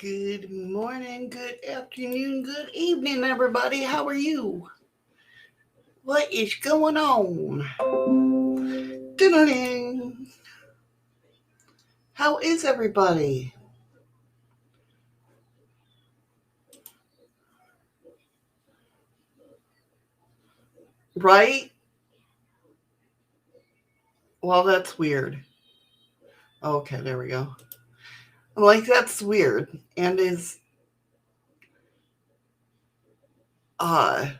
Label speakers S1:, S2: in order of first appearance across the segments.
S1: Good morning, good afternoon, good evening, everybody. How are you? What is going on? Ding. How is everybody? Right? Well, that's weird. Okay, there we go. Like, that's weird. And his uh,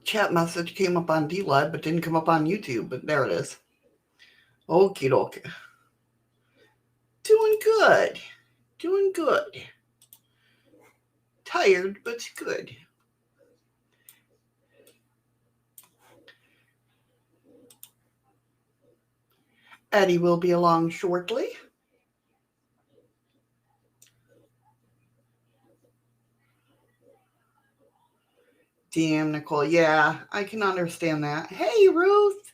S1: chat message came up on dlive, but didn't come up on YouTube. But there it is. Okie dokie. Doing good. Doing good. Tired, but good. Eddie will be along shortly. Damn, Nicole. Yeah, I can understand that. Hey, Ruth.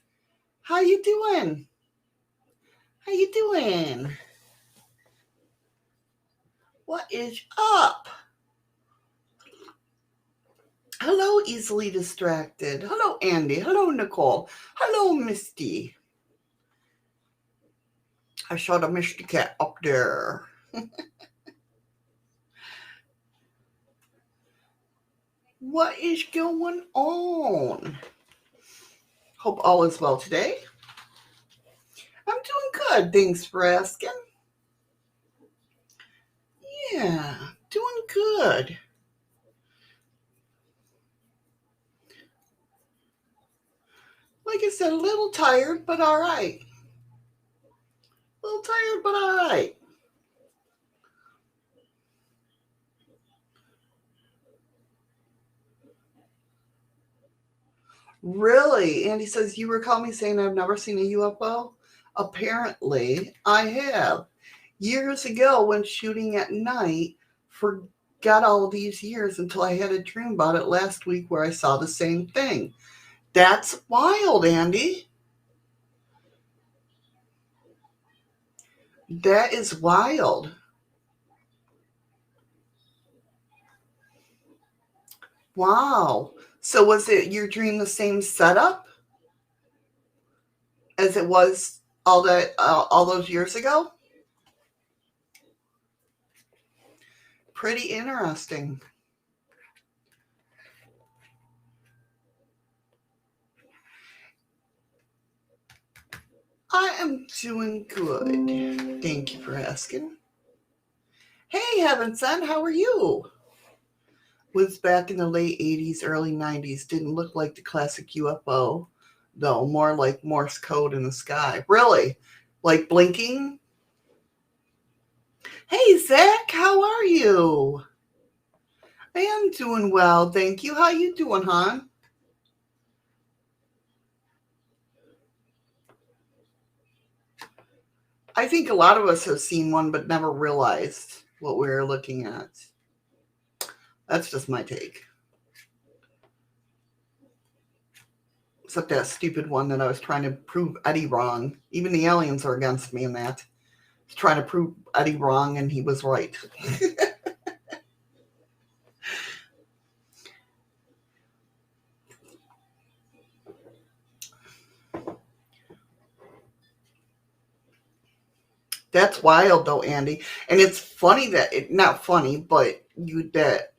S1: How you doing? How you doing? What is up? Hello, easily distracted. Hello, Andy. Hello, Nicole. Hello, Misty. I saw the Misty cat up there. What is going on? Hope all is well today. I'm doing good. Thanks for asking. Yeah, doing good. Like I said, a little tired, but all right. A little tired, but all right. Really? Andy says, you recall me saying I've never seen a UFO? Apparently, I have. Years ago, when shooting at night, forgot all these years until I had a dream about it last week where I saw the same thing. That's wild, Andy. That is wild. Wow. So was it your dream the same setup as it was all those years ago? Pretty interesting. I am doing good. Thank you for asking. Hey, Heaven Sent, how are you? Was back in the late 80s, early 90s. Didn't look like the classic UFO, though. More like Morse code in the sky. Really? Like blinking? Hey, Zach, how are you? I am doing well, thank you. How you doing, hon? I think a lot of us have seen one but never realized what we were looking at. That's just my take. Except that stupid one that I was trying to prove Eddie wrong. Even the aliens are against me in that. I was trying to prove Eddie wrong and he was right. That's wild though, Andy. And it's funny that not funny, but that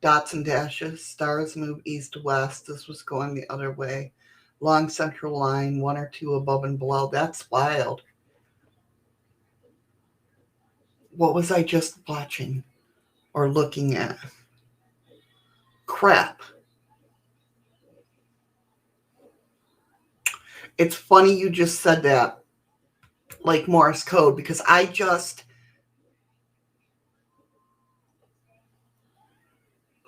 S1: dots and dashes, stars move east to west. This was going the other way. Long central line, one or two above and below. That's wild. What was I just watching or looking at? Crap. It's funny you just said that, like Morse code, because I just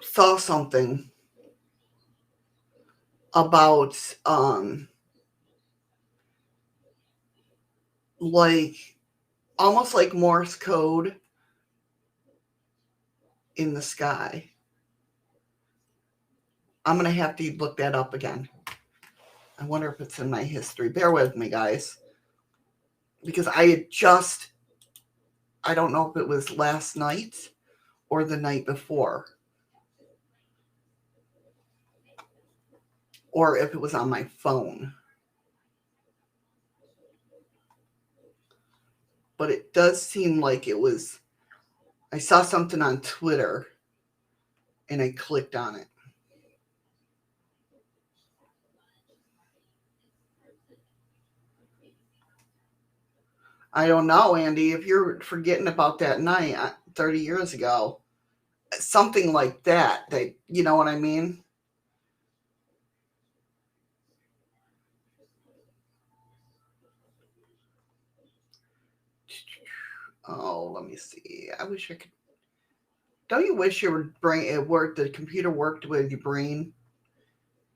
S1: saw something about like almost like Morse code in the sky. I'm going to have to look that up again. I wonder if it's in my history. Bear with me, guys. Because I I don't know if it was last night or the night before, or if it was on my phone. But it does seem like it was, I saw something on Twitter and I clicked on it. I don't know, Andy, if you're forgetting about that night 30 years ago, something like that, you know what I mean? Oh, let me see. I wish I could. Don't you wish your brain it worked? The computer worked with your brain?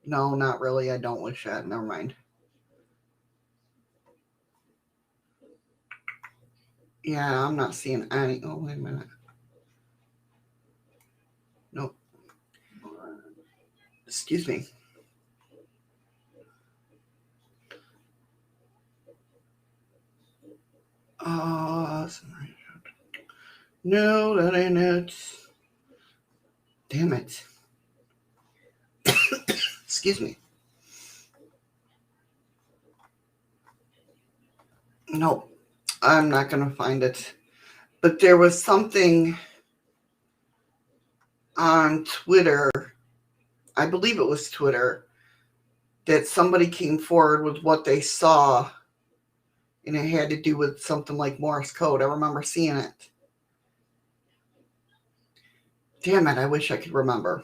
S1: No, not really. I don't wish that. Never mind. Yeah, I'm not seeing any. Oh, wait a minute. Nope. Excuse me. No, that ain't it. Damn it. Excuse me. Nope. I'm not going to find it. But there was something on Twitter, I believe it was Twitter, that somebody came forward with what they saw, and it had to do with something like Morse code. I remember seeing it. Damn it, I wish I could remember.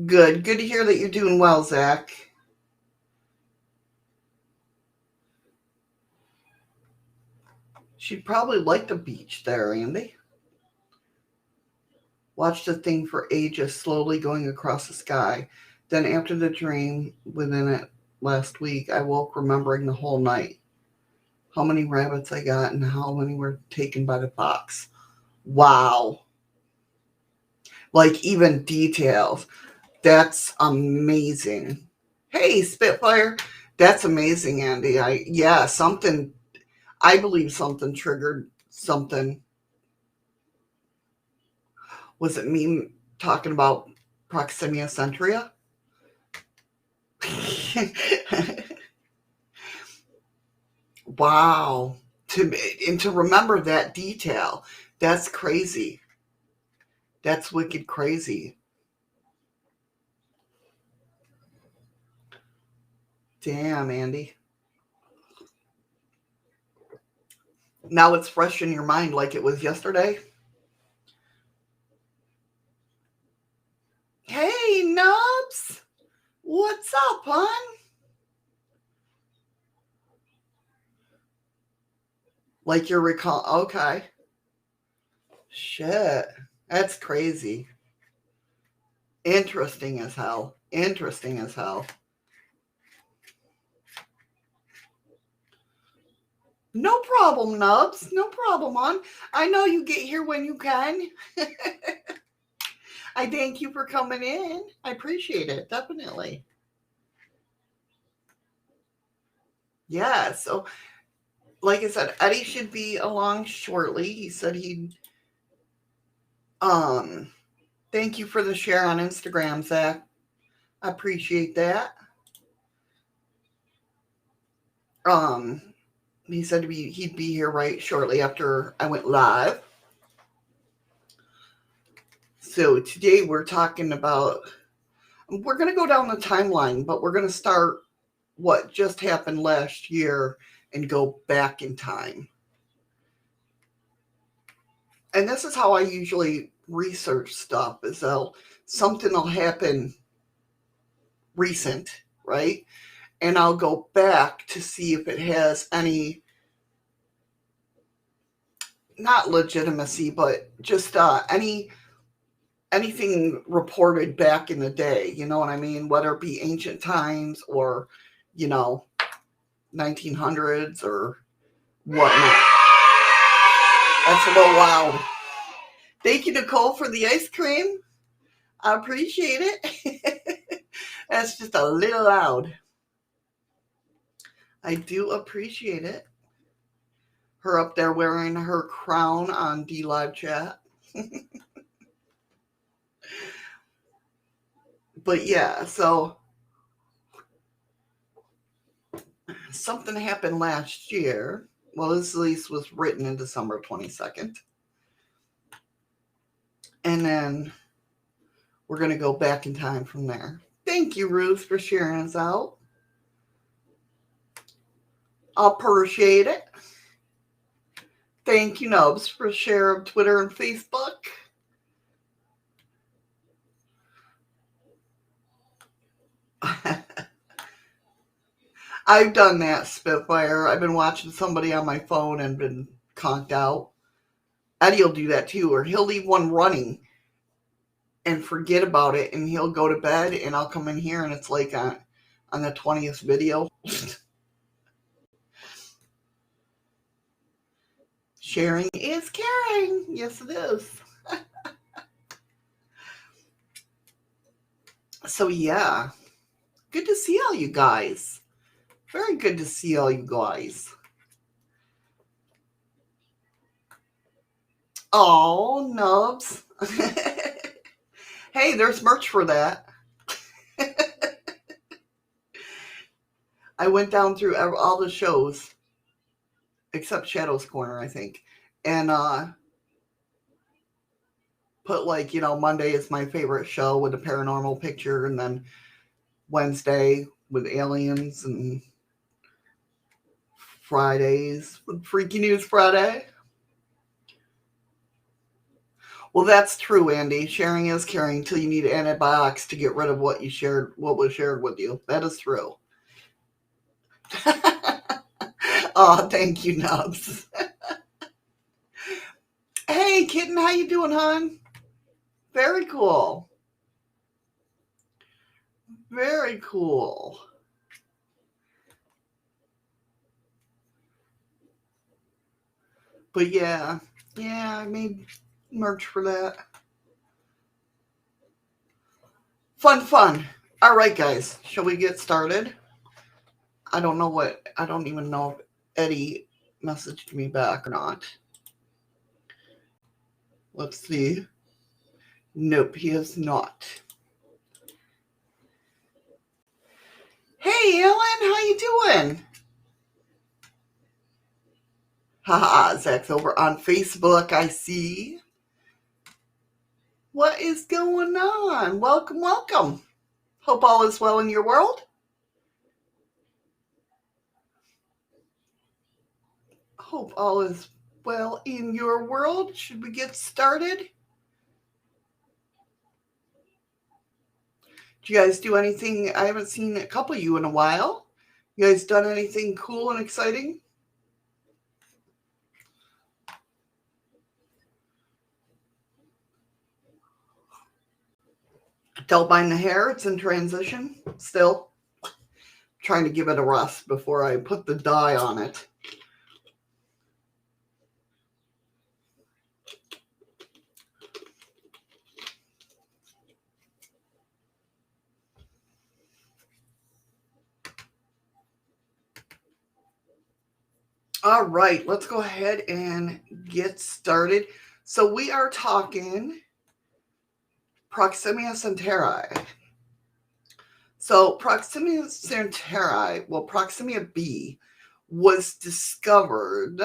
S1: Good to hear that you're doing well, Zach. She'd probably like the beach there, Andy. Watched the thing for ages slowly going across the sky. Then after the dream, within it last week, I woke remembering the whole night. How many rabbits I got and how many were taken by the fox. Wow. Like even details. That's amazing. Hey, Spitfire. That's amazing, Andy. I believe something triggered something. Was it me talking about Proxima Centria? Wow. To remember that detail, that's crazy. That's wicked crazy. Damn, Andy. Now it's fresh in your mind like it was yesterday. Hey, Nubs. What's up, hon? Like you recall. Okay. Shit. That's crazy. Interesting as hell. Interesting as hell. No problem, Nubs. No problem, hon. I know you get here when you can. I thank you for coming in. I appreciate it. Definitely. Yeah. So, like I said, Eddie should be along shortly. He said he'd. Thank you for the share on Instagram, Zach. I appreciate that. He said he'd be here right shortly after I went live. So today we're talking about, we're going to go down the timeline, but we're going to start what just happened last year and go back in time. And this is how I usually research stuff, is something will happen recent, right? And I'll go back to see if it has any, not legitimacy, but just anything reported back in the day, you know what I mean? Whether it be ancient times or, 1900s or whatnot. That's a little loud. Thank you, Nicole, for the ice cream. I appreciate it. That's just a little loud. I do appreciate it. Her up there wearing her crown on dlive chat. But yeah, so something happened last year. Well, this lease was written in December 22nd. And then we're going to go back in time from there. Thank you, Ruth, for sharing us out. I appreciate it. Thank you, Nubs, for sharing Twitter and Facebook. I've done that, Spitfire. I've been watching somebody on my phone and been conked out. Eddie will do that too, or he'll leave one running and forget about it, and he'll go to bed, and I'll come in here, and it's like on the 20th video. Sharing is caring. Yes, it is. So, yeah. Good to see all you guys. Very good to see all you guys. Oh, nubs. Hey, there's merch for that. I went down through all the shows, except Shadow's Corner, I think, and put like, Monday is my favorite show with a paranormal picture, and then Wednesday with aliens, and Fridays with Freaky News Friday. Well, that's true, Andy. Sharing is caring until you need antibiotics to get rid of what was shared with you. That is true. Oh, thank you, Nubs. Hey, kitten, how you doing, hon? Very cool. Very cool. But yeah, I made merch for that. Fun. All right, guys, shall we get started? I don't even know if Eddie messaged me back or not. Let's see. Nope, he has not. Hey, Ellen, how you doing? Haha, Zach's over on Facebook, I see. What is going on? Welcome. Hope all is well in your world. Hope all is well in your world. Should we get started? Do you guys do anything? I haven't seen a couple of you in a while. You guys done anything cool and exciting? Don't mind the hair. It's in transition still. Trying to give it a rest before I put the dye on it. All right, let's go ahead and get started. So we are talking Proxima Centauri. So Proxima Centauri, Proxima b, was discovered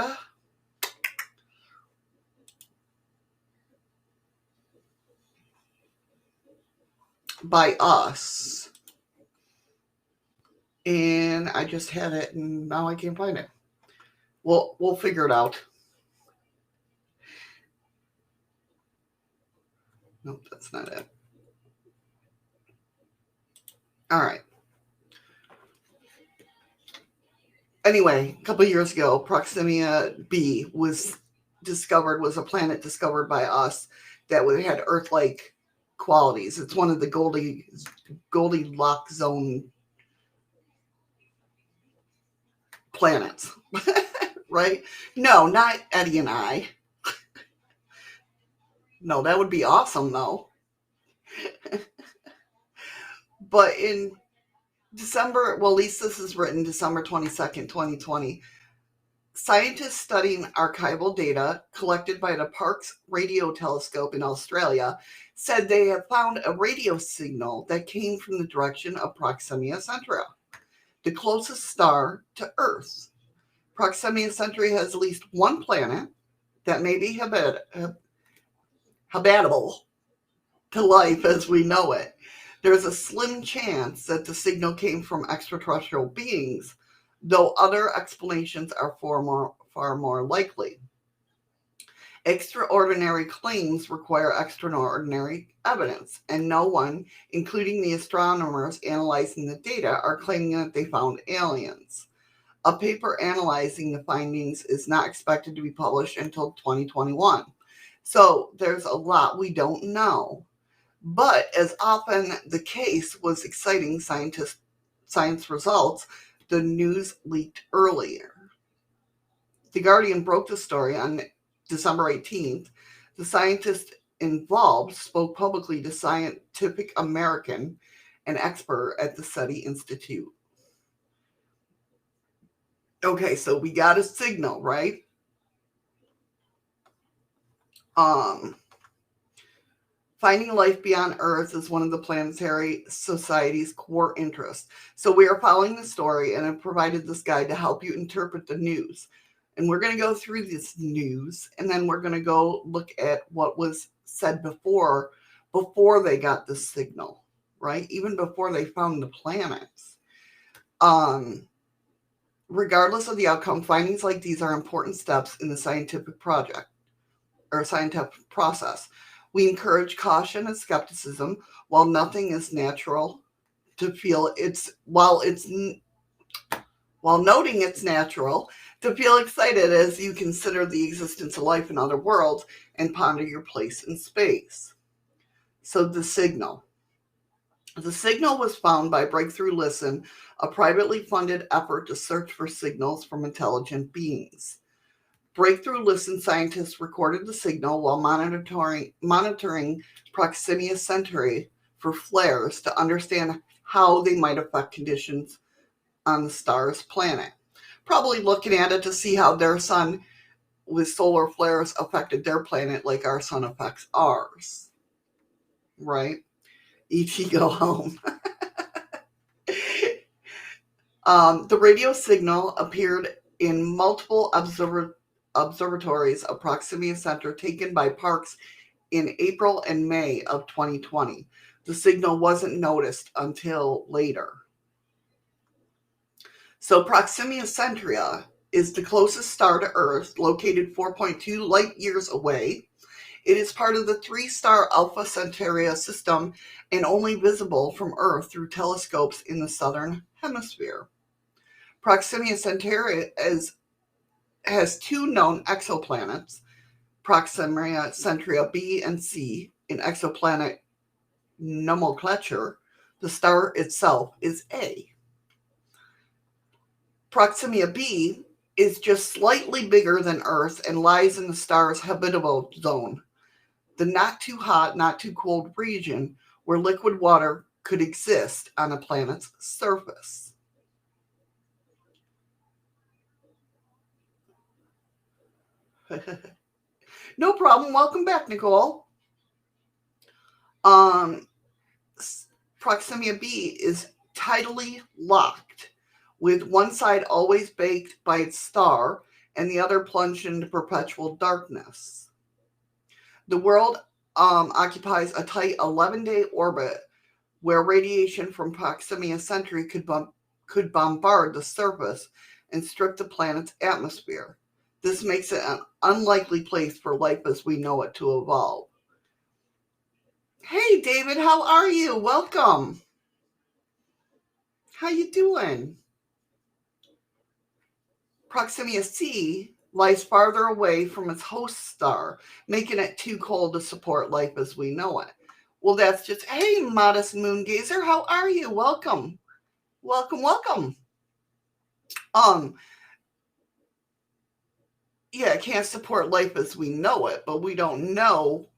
S1: by us. And I just had it, and now I can't find it. We'll figure it out. Nope, that's not it. All right. Anyway, a couple of years ago, Proxima b was a planet discovered by us that had Earth-like qualities. It's one of the Goldilocks zone planets, right? No, not Eddie and I. No, that would be awesome, though. But at least this is written December 22nd, 2020. Scientists studying archival data collected by the Parkes Radio Telescope in Australia said they have found a radio signal that came from the direction of Proxima Centauri, the closest star to Earth. Proxima Centauri has at least one planet that may be habitable to life as we know it. There's a slim chance that the signal came from extraterrestrial beings, though other explanations are far more likely. Extraordinary claims require extraordinary evidence, and no one, including the astronomers analyzing the data, are claiming that they found aliens. A paper analyzing the findings is not expected to be published until 2021. So there's a lot we don't know. But as often the case was exciting science results, the news leaked earlier. The Guardian broke the story on December 18th. The scientist involved spoke publicly to Scientific American, an expert at the SETI Institute. Okay, so we got a signal, right? Finding life beyond Earth is one of the Planetary Society's core interests. So we are following the story and have provided this guide to help you interpret the news. And we're going to go through this news, and then we're going to go look at what was said before they got the signal, right? Even before they found the planets. Regardless of the outcome, findings like these are important steps in the scientific project or scientific process. We encourage caution and skepticism while nothing is natural to feel while noting it's natural to feel excited as you consider the existence of life in other worlds and ponder your place in space. So the signal. The signal was found by Breakthrough Listen, a privately funded effort to search for signals from intelligent beings. Breakthrough Listen scientists recorded the signal while monitoring Proxima Centauri for flares to understand how they might affect conditions on the star's planet. Probably looking at it to see how their sun with solar flares affected their planet like our sun affects ours. Right? E.T. go home. The radio signal appeared in multiple observatories of Proxima Centauri taken by Parkes in April and May of 2020. The signal wasn't noticed until later. So Proxima Centauri is the closest star to Earth, located 4.2 light years away. It is part of the 3-star Alpha Centauri system and only visible from Earth through telescopes in the southern hemisphere. Proxima Centauri has 2 known exoplanets, Proxima Centauri B and C, in exoplanet nomenclature. The star itself is A. Proxima B is just slightly bigger than Earth and lies in the star's habitable zone, the not too hot, not too cold region where liquid water could exist on a planet's surface. No problem. Welcome back, Nicole. Proxima B is tidally locked, with one side always baked by its star and the other plunged into perpetual darkness. The world occupies a tight 11-day orbit where radiation from Proxima Centauri could bombard the surface and strip the planet's atmosphere. This makes it an unlikely place for life as we know it to evolve. Hey, David, how are you? Welcome. How you doing? Proxima C lies farther away from its host star, making it too cold to support life as we know it. Well, that's just, hey, modest moon gazer, how are you? Welcome. Welcome. Yeah, it can't support life as we know it, but we don't know,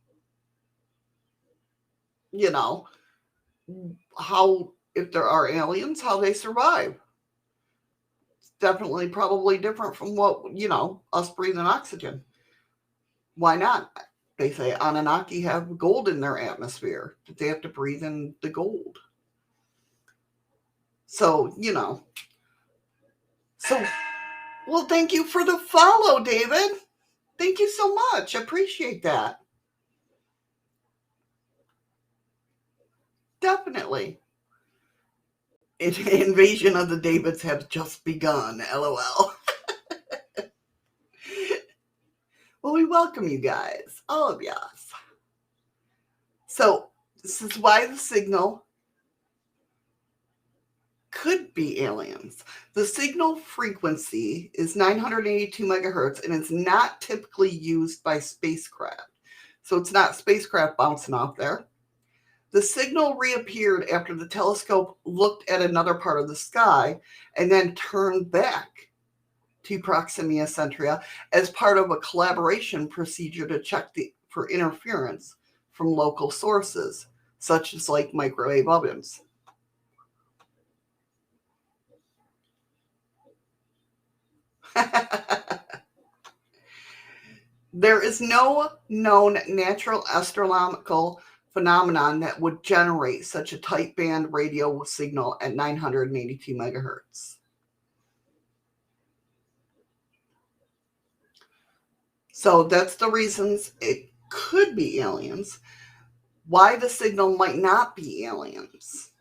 S1: how if there are aliens, how they survive. It's definitely probably different from what, us breathing oxygen. Why not? They say Anunnaki have gold in their atmosphere. They have to breathe in the gold. So, So, well, thank you for the follow, David. Thank you so much. I appreciate that. Definitely. Invasion of the Davids have just begun. LOL. Well, we welcome you guys, all of y'all. So, this is why the signal could be aliens. The signal frequency is 982 megahertz and is not typically used by spacecraft. So, it's not spacecraft bouncing off there. The signal reappeared after the telescope looked at another part of the sky and then turned back to Proxima Centauri as part of a collaboration procedure to check for interference from local sources, such as like microwave ovens. There is no known natural astronomical phenomenon that would generate such a tight band radio signal at 982 megahertz. So that's the reasons it could be aliens. Why the signal might not be aliens.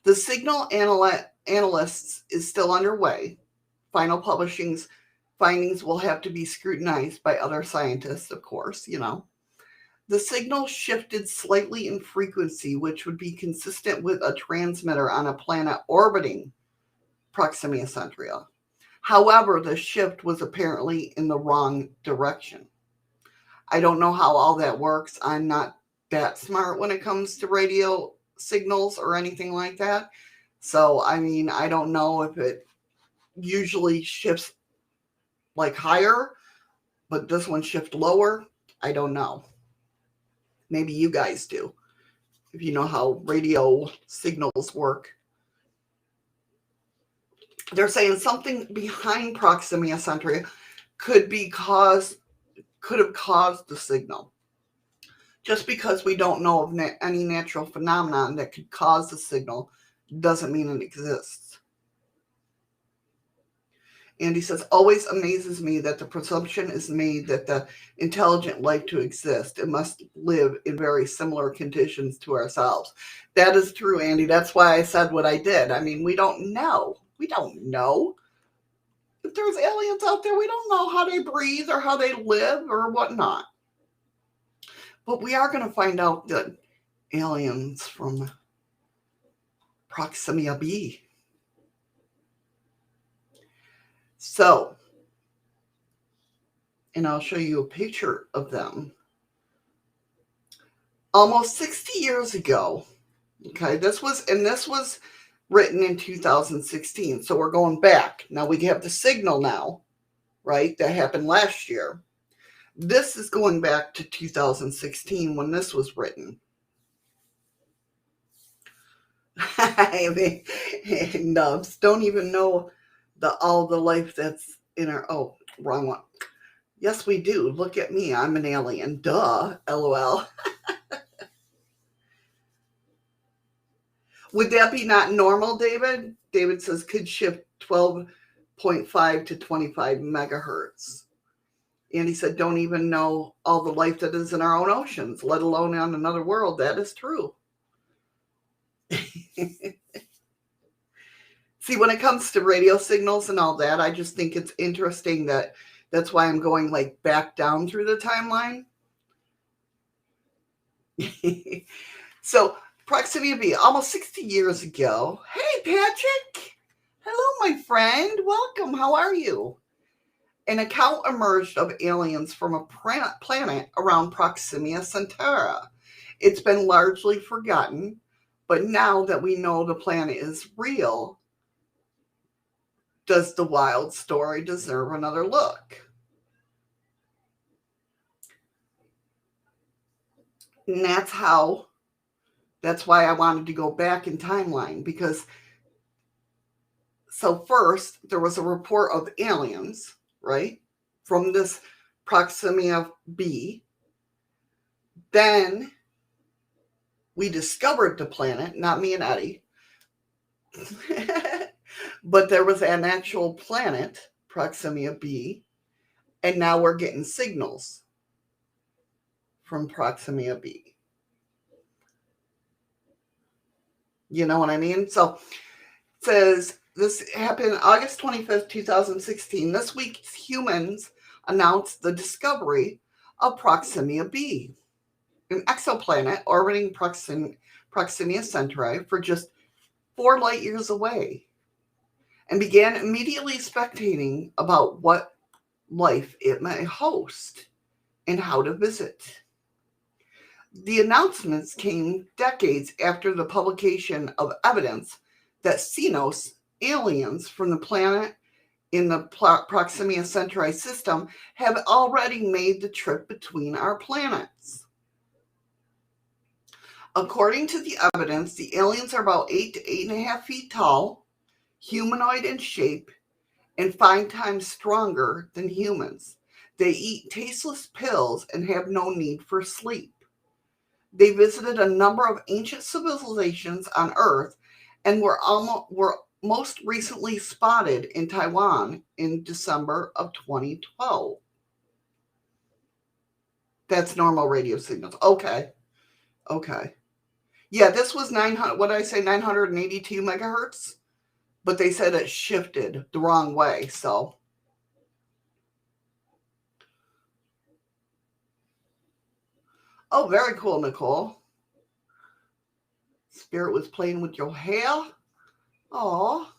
S1: The signal analysts is still underway. Final findings will have to be scrutinized by other scientists, of course, The signal shifted slightly in frequency, which would be consistent with a transmitter on a planet orbiting Proxima Centauri. However, the shift was apparently in the wrong direction. I don't know how all that works. I'm not that smart when it comes to radio signals or anything like that. So, I don't know if it usually shifts like higher, but this one shift lower. I don't know. Maybe you guys do, if you know how radio signals work. They're saying something behind Proxima Centauri could have caused the signal. Just because we don't know of any natural phenomenon that could cause the signal doesn't mean it exists. And he says, always amazes me that the presumption is made that the intelligent life to exist, it must live in very similar conditions to ourselves. That is true, Andy. That's why I said what I did. We don't know. We don't know. If there's aliens out there, we don't know how they breathe or how they live or whatnot. But we are going to find out that aliens from Proxima B. So, and I'll show you a picture of them. Almost 60 years ago, okay, this was written in 2016. So we're going back. Now we have the signal now, right? That happened last year. This is going back to 2016 when this was written. Nubs don't even know all the life that's in our... Oh, wrong one. Yes, we do. Look at me. I'm an alien. Duh. LOL. Would that be not normal, David? David says could shift 12.5 to 25 megahertz. And he said, don't even know all the life that is in our own oceans, let alone on another world. That is true. See, when it comes to radio signals and all that, I just think it's interesting that's why I'm going like back down through the timeline. So Proxima B, almost 60 years ago. Hey, Patrick. Hello, my friend. Welcome. How are you? An account emerged of aliens from a planet around Proxima Centauri. It's been largely forgotten, but now that we know the planet is real, does the wild story deserve another look? And that's how That's why I wanted to go back in timeline, because so first there was a report of aliens, right, from this Proxima b. Then we discovered the planet, not me and Eddie, but there was an actual planet, Proxima b, and now we're getting signals from Proxima b. You know what I mean? So it says this happened August 25th, 2016. This week, humans announced the discovery of Proxima b, an exoplanet orbiting Proxima Centauri for just 4 light years away, and began immediately speculating about what life it may host and how to visit. The announcements came decades after the publication of evidence that Xenos aliens from the planet in the Proxima Centauri system have already made the trip between our planets. According to the evidence, the aliens are about 8 to 8.5 feet tall, humanoid in shape, and 5 times stronger than humans. They eat tasteless pills and have no need for sleep. They visited a number of ancient civilizations on Earth and were most recently spotted in Taiwan in December of 2012. That's normal radio signals. Okay. Yeah, this was 900. What did I say? 982 megahertz. But they said it shifted the wrong way. So, oh, very cool, Nicole. Spirit was playing with your hair. Oh.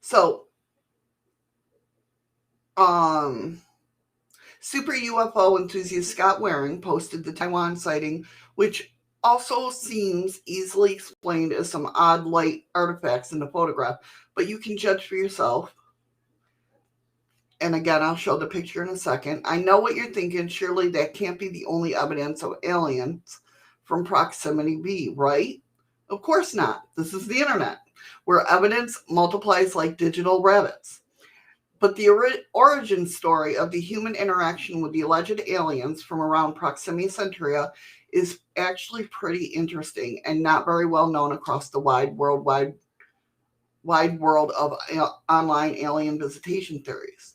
S1: So, super UFO enthusiast Scott Waring posted the Taiwan sighting, which also seems easily explained as some odd light artifacts in the photograph, but you can judge for yourself. And again, I'll show the picture in a second. I know what you're thinking. Surely that can't be the only evidence of aliens from Proximity B, right? Of course not. This is the internet, where evidence multiplies like digital rabbits. But the origin story of the human interaction with the alleged aliens from around Proxima Centauri is actually pretty interesting and not very well known across the wide world of online alien visitation theories.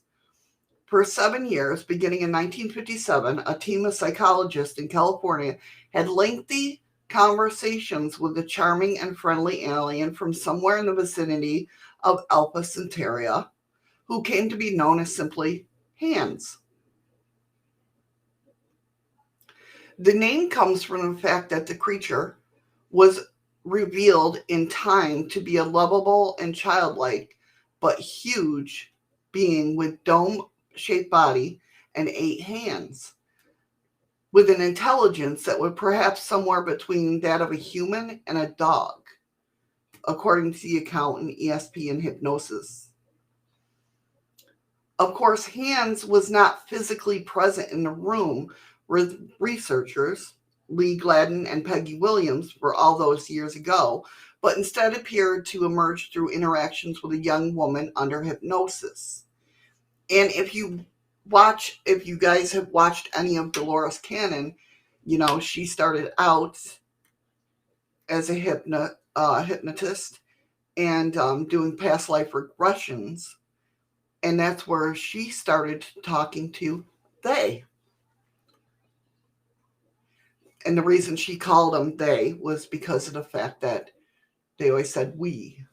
S1: For 7 years, beginning in 1957, a team of psychologists in California had lengthy conversations with a charming and friendly alien from somewhere in the vicinity of Alpha Centauri, who came to be known as simply Hands. The name comes from the fact that the creature was revealed in time to be a lovable and childlike, but huge being with dome-shaped body and 8 hands, with an intelligence that was perhaps somewhere between that of a human and a dog, according to the account in ESP and Hypnosis. Of course, Hands was not physically present in the room with researchers, Lee Gladden and Peggy Williams, for all those years ago, but instead appeared to emerge through interactions with a young woman under hypnosis. And if you guys have watched any of Dolores Cannon, she started out as a hypnotist and doing past life regressions. And that's where she started talking to they. And the reason she called them they was because of the fact that they always said we.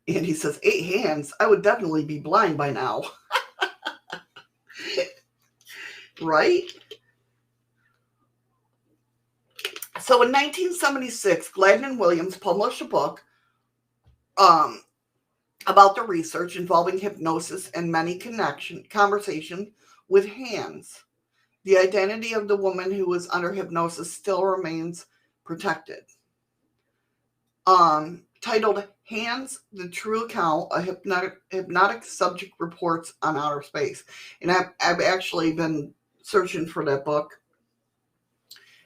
S1: And he says, 8 hands, I would definitely be blind by now. Right? So in 1976, Gladden and Williams published a book about the research involving hypnosis and many conversation with Hands. The identity of the woman who was under hypnosis still remains protected. Titled Hands, the true account, a hypnotic subject reports on outer space. And I've actually been searching for that book,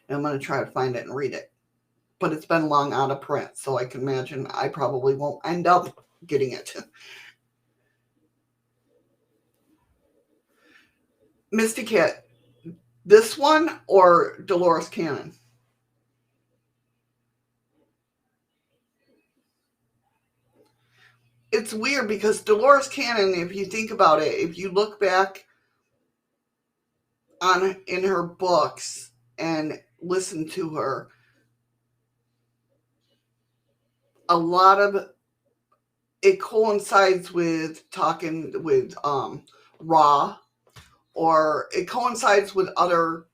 S1: and I'm going to try to find it and read it. But it's been long out of print, so I can imagine I probably won't end up getting it. Misty Cat, this one or Dolores Cannon? It's weird because Dolores Cannon, if you think about it, if you look back in her books and listen to her, a lot of it coincides with talking with Ra, or it coincides with other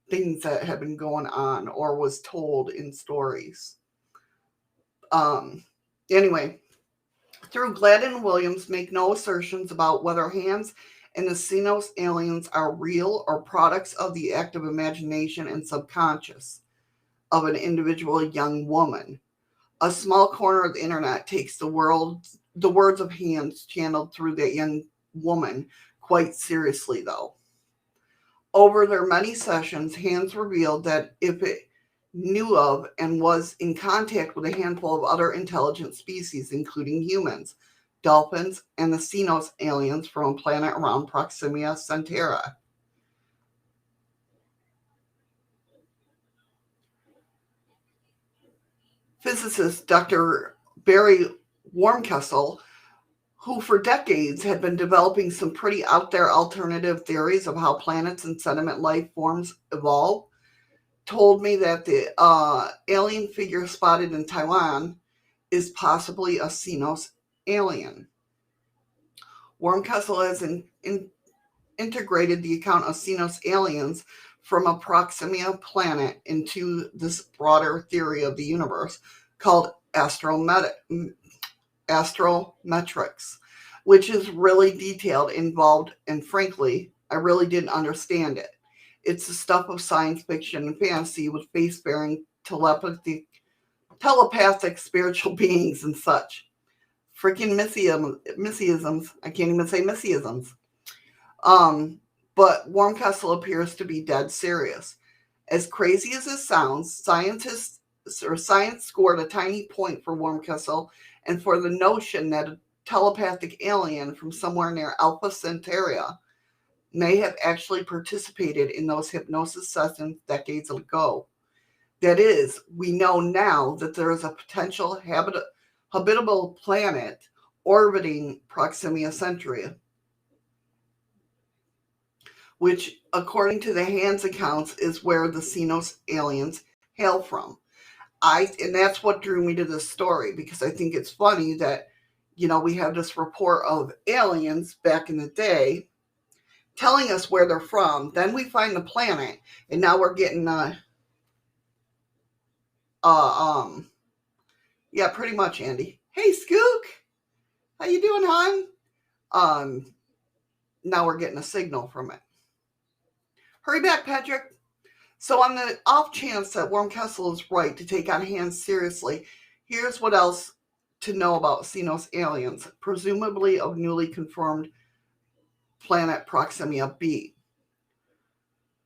S1: things that have been going on or was told in stories. Anyway, through Gladden Williams make no assertions about whether Hands and the Xenos aliens are real or products of the active imagination and subconscious of an individual young woman. A small corner of the internet takes the words of Hands channeled through that young woman quite seriously, though. Over their many sessions, Hands revealed that if it knew of and was in contact with a handful of other intelligent species, including humans, dolphins, and the Xenos aliens from a planet around Proxima Centauri. Physicist Dr. Barry Wormkessel, who for decades had been developing some pretty out there alternative theories of how planets and sediment life forms evolve, told me that the alien figure spotted in Taiwan is possibly a Xenos alien. Wormkessel has integrated the account of Xenos aliens from a Proxima planet into this broader theory of the universe called astrometrics, which is really detailed, involved, and frankly, I really didn't understand it. It's the stuff of science fiction and fantasy with face-bearing telepathic spiritual beings and such. Freaking missyisms. I can't even say missyisms. But Wormkessel appears to be dead serious. As crazy as this sounds, science scored a tiny point for Wormkessel and for the notion that a telepathic alien from somewhere near Alpha Centauri may have actually participated in those hypnosis sessions decades ago. That is, we know now that there is a potential habitable planet orbiting Proxima Centauri, which, according to the Hands accounts, is where the Xenos aliens hail from. And that's what drew me to this story, because I think it's funny that, we have this report of aliens back in the day telling us where they're from. Then we find the planet, and now we're getting yeah, pretty much, Andy. Hey, Skook, how you doing, hon? Now we're getting a signal from it. Hurry back, Patrick. So on the off chance that Wormkessel is right to take on Hands seriously, here's what else to know about Xenos aliens, presumably of newly confirmed planet Proxima b.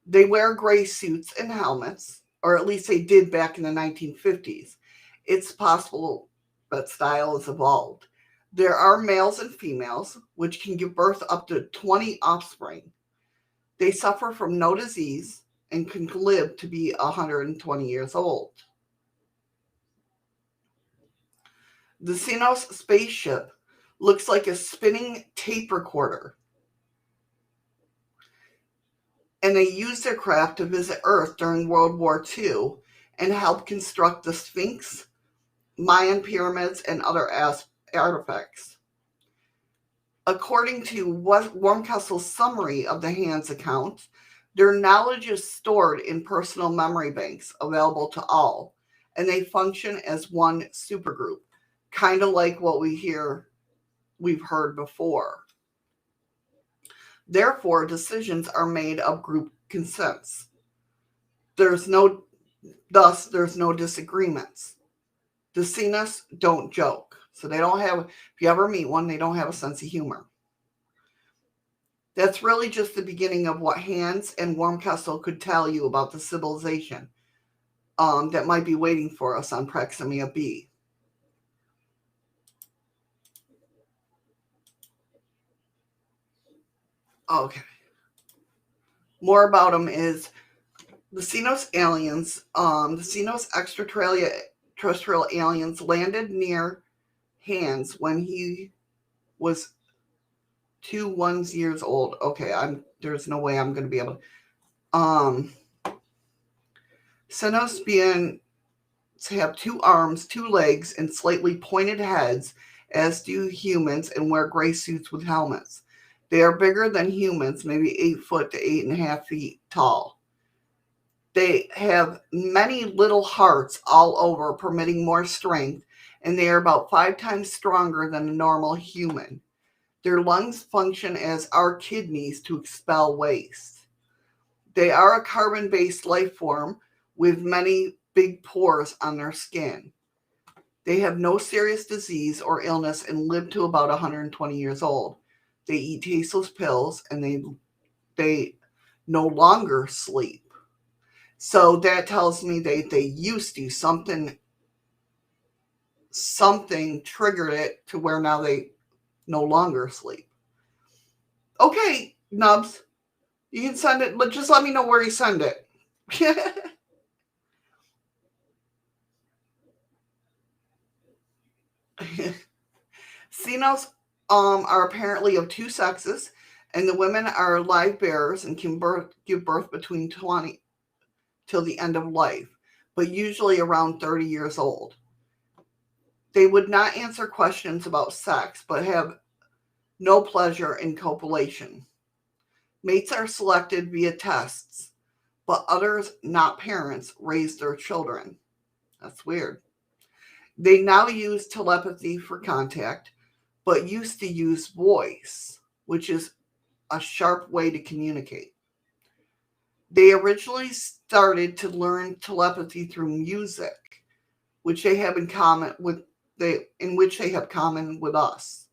S1: They wear gray suits and helmets, or at least they did back in the 1950s. It's possible that style has evolved. There are males and females, which can give birth up to 20 offspring. They suffer from no disease and can live to be 120 years old. The Xenos spaceship looks like a spinning tape recorder, and they used their craft to visit Earth during World War II and help construct the Sphinx, Mayan pyramids, and other artifacts. According to Wormkessel's summary of the Hands account, their knowledge is stored in personal memory banks available to all, and they function as one supergroup, kind of like what we've heard before. Therefore, decisions are made of group consents. There's no disagreements. The Cenos don't joke. So they don't have, if you ever meet one, they don't have a sense of humor. That's really just the beginning of what Hans and Wormkessel could tell you about the civilization that might be waiting for us on Proxima B. Okay. More about them is the Cenos aliens, the Cenos extraterrestrial aliens landed near Hans when he was 21 years old. Okay, there's no way I'm going to be able to. Cenos being to have 2 arms, 2 legs, and slightly pointed heads, as do humans, and wear gray suits with helmets. They are bigger than humans, maybe 8 foot to 8.5 feet tall. They have many little hearts all over, permitting more strength, and they are about 5 times stronger than a normal human. Their lungs function as our kidneys to expel waste. They are a carbon-based life form with many big pores on their skin. They have no serious disease or illness and live to about 120 years old. They eat tasteless pills, and they no longer sleep. So that tells me they used to. Something triggered it to where now they no longer sleep. Okay, Nubs. You can send it, but just let me know where you send it. Cenos are apparently of 2 sexes, and the women are live bearers and can give birth between 20 till the end of life, but usually around 30 years old. They would not answer questions about sex, but have no pleasure in copulation. Mates are selected via tests, but others, not parents, raise their children. That's weird. They now use telepathy for contact, but used to use voice, which is a sharp way to communicate. They originally started to learn telepathy through music, which they have in common with us.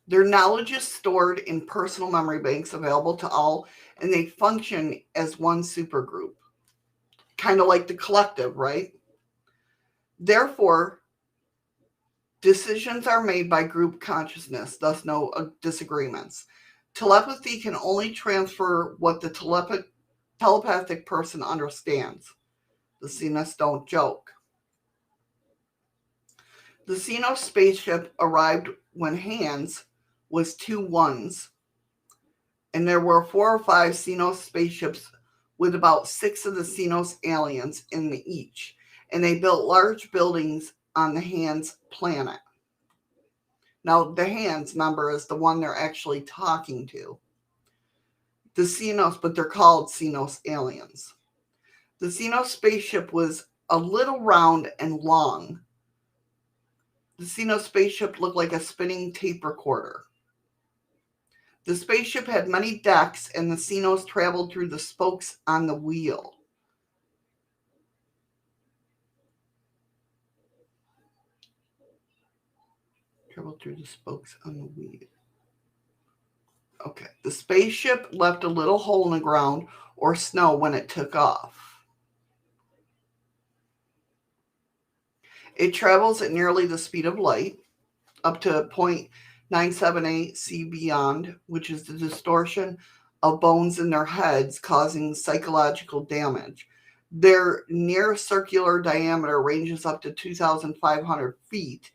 S1: Their knowledge is stored in personal memory banks available to all, and they function as one supergroup. Kind of like the collective, right? Therefore, decisions are made by group consciousness, thus no disagreements. Telepathy can only transfer what the telepathic person understands. The Cenos don't joke. The Cenos spaceship arrived when Hans was 2 ones, and there were 4 or 5 Cenos spaceships with about 6 of the Cenos aliens in each, and they built large buildings on the Hans planet. Now, the Hans, remember, is the one they're actually talking to. The Cenos, but they're called Cenos aliens. The Cenos spaceship was a little round and long. The Cenos spaceship looked like a spinning tape recorder. The spaceship had many decks, and the Cenos traveled through the spokes on the wheel. Traveled through the spokes on the wheel. Okay. The spaceship left a little hole in the ground or snow when it took off. It travels at nearly the speed of light, up to 0.978 C beyond, which is the distortion of bones in their heads causing psychological damage. Their near circular diameter ranges up to 2,500 feet.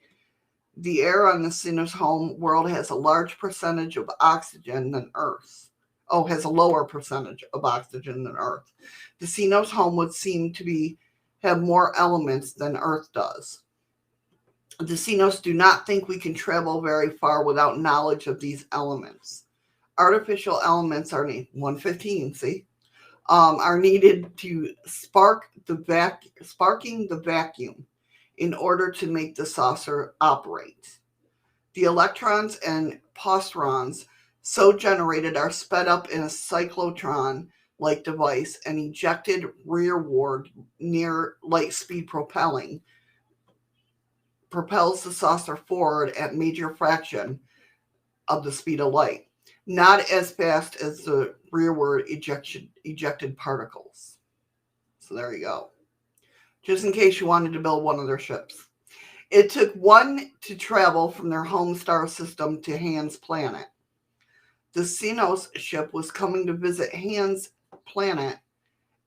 S1: The air on the Cenos home world has a large percentage of oxygen than Earth. Has a lower percentage of oxygen than Earth. The Cenos home would seem to have more elements than Earth does. The Cenos do not think we can travel very far without knowledge of these elements. Artificial elements are needed. 115, see? Are needed to sparking the vacuum in order to make the saucer operate. The electrons and positrons so generated are sped up in a cyclotron like device and ejected rearward near light speed propels the saucer forward at major fraction of the speed of light, not as fast as the rearward ejected particles. So there you go. Just in case you wanted to build one of their ships. It took one to travel from their home star system to Han's planet. The Xenos ship was coming to visit Han's planet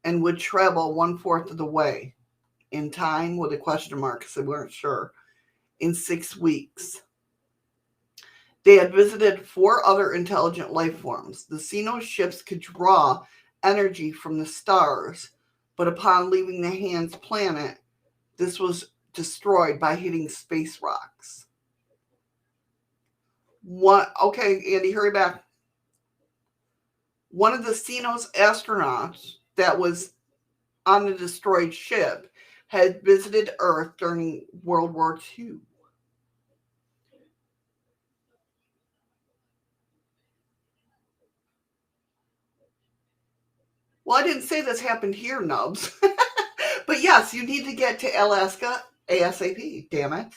S1: and would travel 1/4 of the way in time with a question mark because they weren't sure in 6 weeks. They had visited 4 other intelligent life forms. The Xenos ships could draw energy from the stars, but upon leaving the Han's planet, this was destroyed by hitting space rocks. Okay, Andy, hurry back. One of the Xenos astronauts that was on the destroyed ship had visited Earth during World War II. Well, I didn't say this happened here, Nubs. But yes, you need to get to Alaska ASAP, damn it.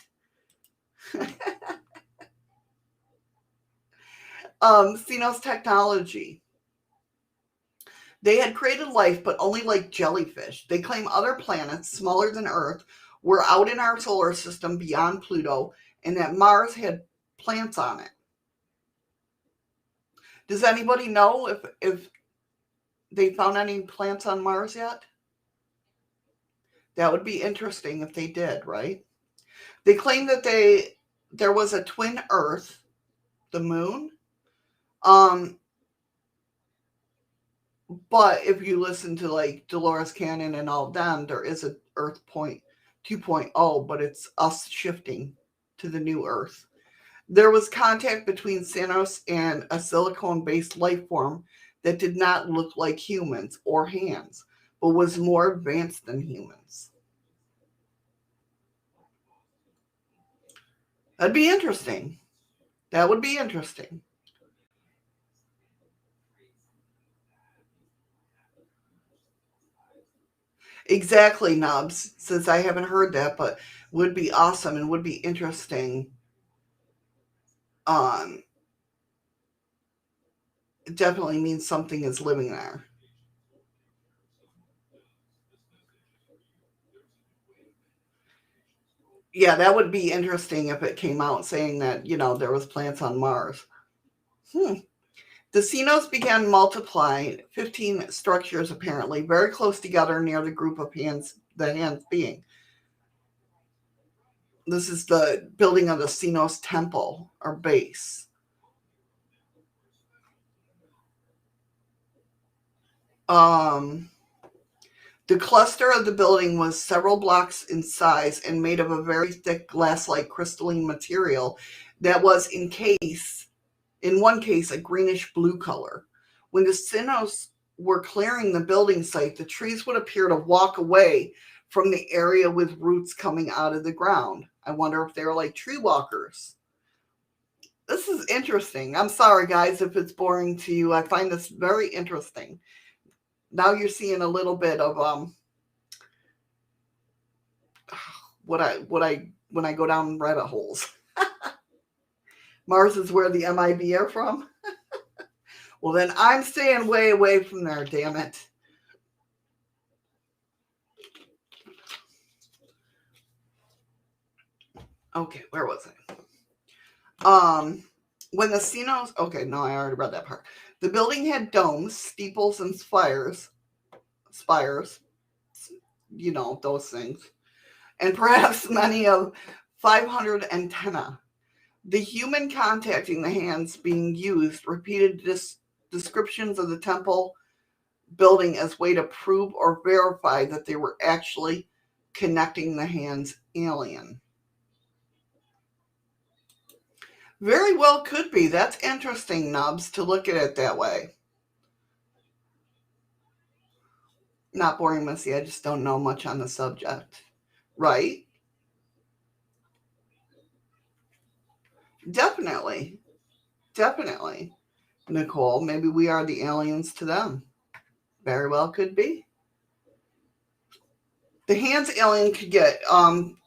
S1: Xenos technology. They had created life, but only like jellyfish. They claim other planets, smaller than Earth, were out in our solar system beyond Pluto, and that Mars had plants on it. Does anybody know if they found any plants on Mars yet? That would be interesting if they did, right? They claim that there was a twin Earth, the moon. But if you listen to like Dolores Cannon and all them, there is a Earth 2.0, but it's us shifting to the new Earth. There was contact between Xenos and a silicone-based life form that did not look like humans or hands, but was more advanced than humans. That'd be interesting. That would be interesting. Exactly, Nubs, since I haven't heard that, but would be awesome and would be interesting. Um, it definitely means something is living there. Yeah, that would be interesting if it came out saying that, there was plants on Mars. The Xenos began multiplying 15 structures apparently very close together near the group of the hands being. This is the building of the Xenos temple or base. Um, the cluster of the building was several blocks in size and made of a very thick glass-like crystalline material that was in one case, a greenish blue color. When the Xenos were clearing the building site, the trees would appear to walk away from the area with roots coming out of the ground. I wonder if they were like tree walkers. This is interesting. I'm sorry, guys, if it's boring to you. I find this very interesting. Now you're seeing a little bit of what I when I go down rabbit holes. Mars is where the MIB are from. Well, then I'm staying way away from there, damn it. Okay, where was I? When the Xenos, okay, no, I already read that part. The building had domes, steeples, and spires, those things, and perhaps many of 500 antennae. The human contacting the hands being used repeated descriptions of the temple building as way to prove or verify that they were actually connecting the hands alien. Very well could be. That's interesting, Nubs, to look at it that way. Not boring, Missy. I just don't know much on the subject. Right? Definitely. Definitely. Nicole, maybe we are the aliens to them. Very well could be. The hands alien could get,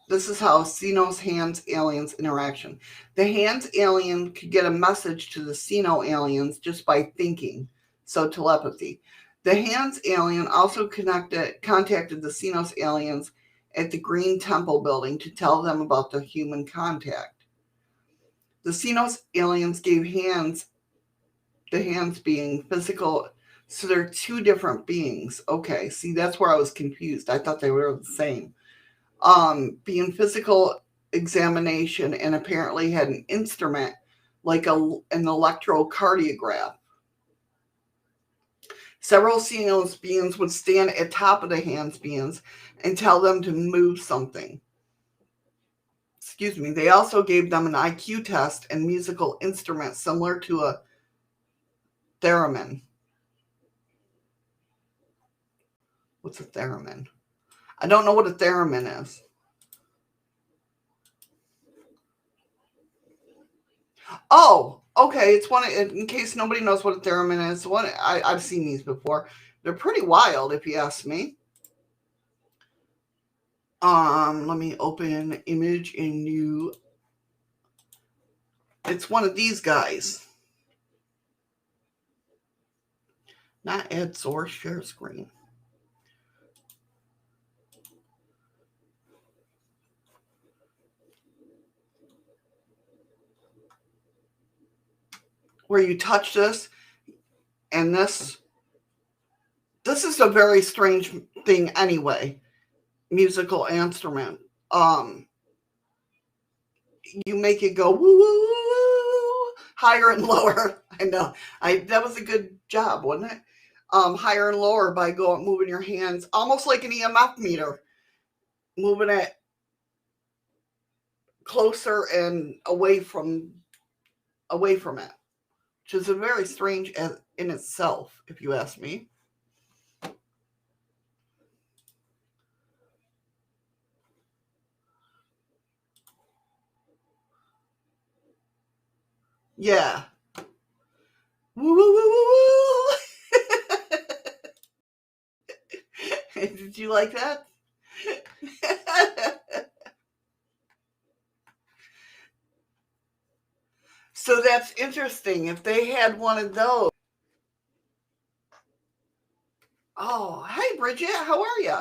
S1: this is how Xenos hands aliens interaction. The hands alien could get a message to the Xeno aliens just by thinking. So telepathy. The hands alien also contacted the Xenos aliens at the Green Temple building to tell them about the human contact. The Xenos aliens gave hands, the hands being physical. So they're two different beings. Okay, see, that's where I was confused. I thought they were the same. Being physical examination and apparently had an instrument like an electrocardiograph. Several Xenos beings would stand at top of the hands beings and tell them to move something. Excuse me. They also gave them an IQ test and musical instrument similar to a theremin. What's a theremin? I don't know what a theremin is. Oh, okay. It's one, in case nobody knows what a theremin is. One, I've seen these before. They're pretty wild, if you ask me. Let me open image in new. It's one of these guys. Not add source, share screen. Where you touch this, and this is a very strange thing anyway. Musical instrument. You make it go woo, woo, woo, higher and lower. I know. That was a good job, wasn't it? Higher and lower by moving your hands, almost like an EMF meter, moving it closer and away from it, which is a very strange in itself, if you ask me. Yeah. Woo, woo, woo, woo, woo. Did you like that? So that's interesting. If they had one of those. Oh, hey, Bridget. How are you?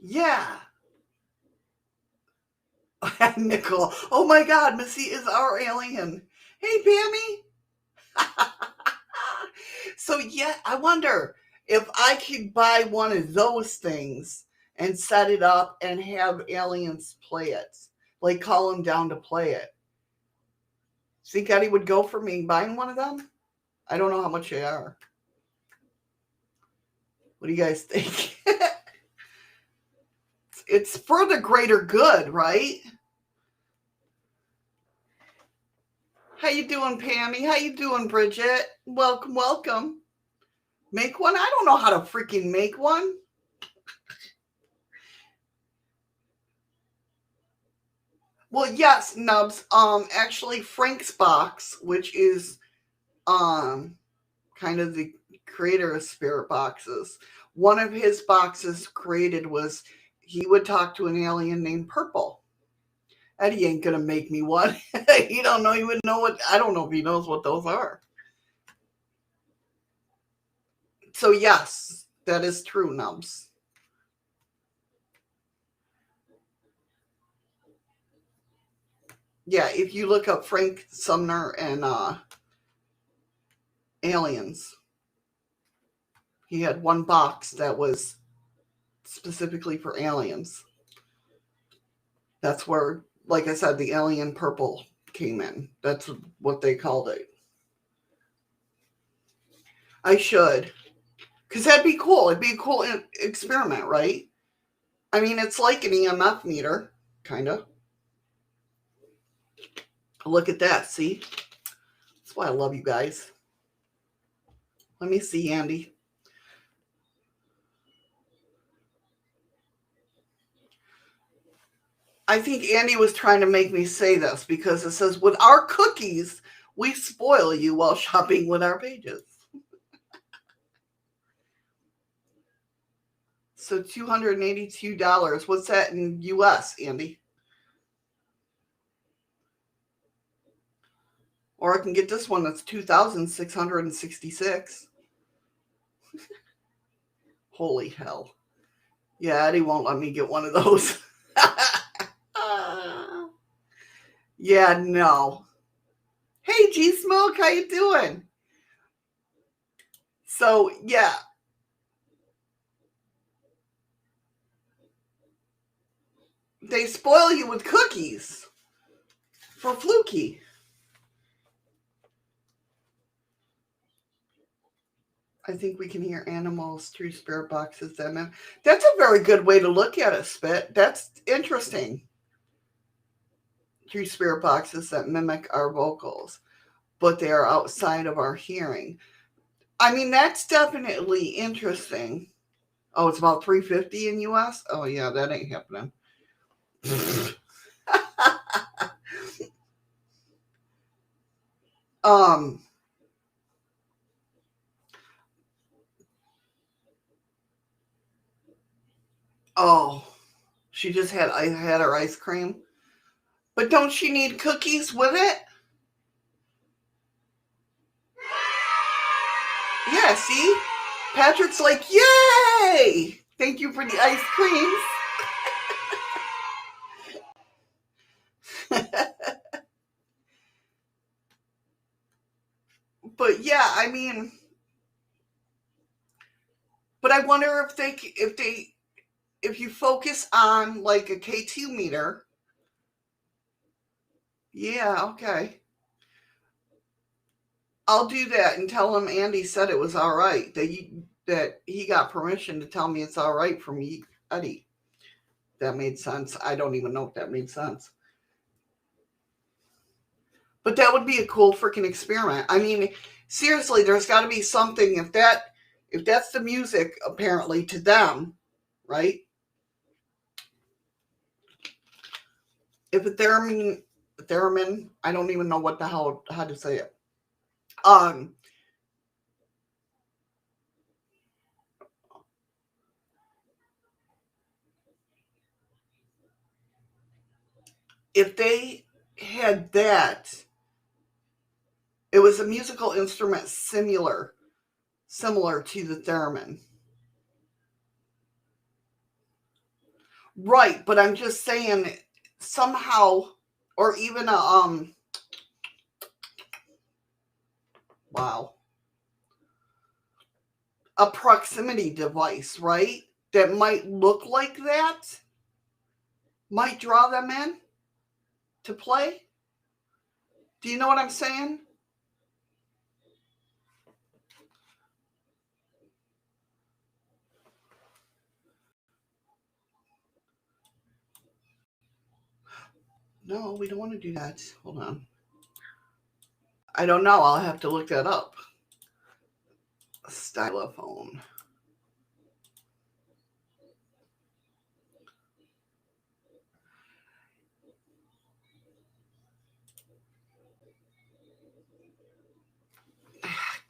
S1: Yeah. Nicole. Oh my God, Missy is our alien. Hey, Pammy. So yeah, I wonder if I could buy one of those things and set it up and have aliens play it. Like call them down to play it. Think Eddie would go for me buying one of them? I don't know how much they are. What do you guys think? It's for the greater good, right? How you doing, Pammy? How you doing, Bridget? Welcome, welcome. Make one? I don't know how to freaking make one. Well, yes, Nubs. Actually, Frank's box, which is kind of the creator of spirit boxes. One of his boxes created was he would talk to an alien named Purple. Eddie ain't gonna make me one. He don't even know what. I don't know if he knows what those are. So yes, that is true, Nubs. Yeah, if you look up Frank Sumner and aliens, he had one box that was specifically for aliens. That's where, like I said, the alien Purple came in. That's what they called it. I should. Because that'd be cool. It'd be a cool experiment, right? I mean, it's like an EMF meter, kind of. Look at that, see? That's why I love you guys. Let me see, Andy. I think Andy was trying to make me say this because it says, with our cookies, We spoil you while shopping with our pages. So $282. What's that in US, Andy? Or I can get this one that's $2,666. Holy hell. Yeah, Eddie won't let me get one of those. Yeah, no. Hey, G-Smoke, how you doing? So, yeah. They spoil you with cookies for Fluky. I think we can hear animals through spirit boxes. That's a very good way to look at it, Spit. That's interesting. Through spirit boxes that mimic our vocals, but they are outside of our hearing. I mean, that's definitely interesting. Oh, it's about $350 in US? Oh, yeah, that ain't happening. Oh, she just had her ice cream. But don't she need cookies with it? Yeah, see? Patrick's like, yay! Thank you for the ice creams. But yeah, I mean, but I wonder if you focus on like a K2 meter. Yeah, okay. I'll do that and tell him Andy said it was all right, that he got permission to tell me it's all right from Eddie. That made sense. I don't even know if that made sense. But that would be a cool freaking experiment. I mean, seriously, there's got to be something if that's the music apparently to them, right? If a theremin, I don't even know what the hell how to say it. If they had that, it was a musical instrument similar to the theremin. Right, but I'm just saying somehow, or even a proximity device, right? That might look like that, might draw them in to play. Do you know what I'm saying? No, we don't want to do that. Hold on. I don't know. I'll have to look that up. Stylophone.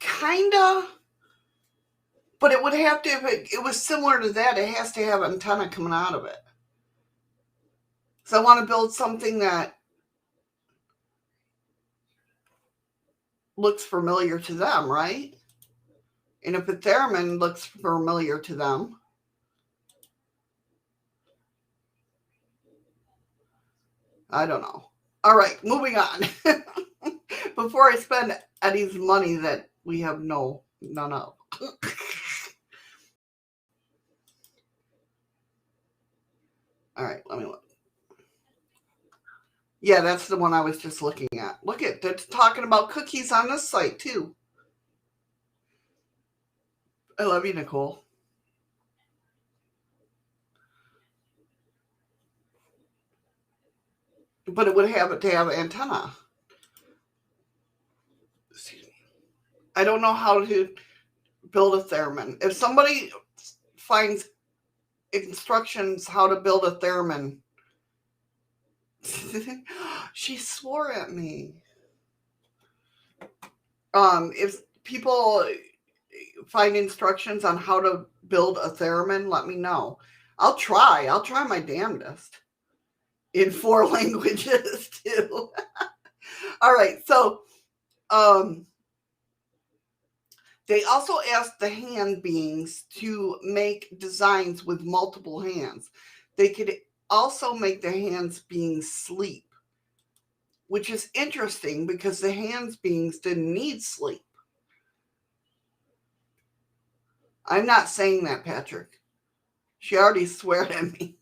S1: Kinda. But it would have to, if it was similar to that, it has to have an antenna coming out of it. So I want to build something that looks familiar to them, right? And if a theremin looks familiar to them, I don't know. All right, moving on. Before I spend Eddie's money that we have none of. All right, let me look. Yeah, that's the one I was just looking at. Look at, they're talking about cookies on this site too. I love you, Nicole. But it would have to have an antenna. I don't know how to build a theremin. If somebody finds instructions how to build a theremin, she swore at me. If people find instructions on how to build a theremin, let me know. I'll try my damnedest in 4 languages too. All right, so they also asked the hand beings to make designs with multiple hands. They could also make the hands beings sleep, which is interesting because the hands beings didn't need sleep. I'm not saying that, Patrick. She already sweared at me.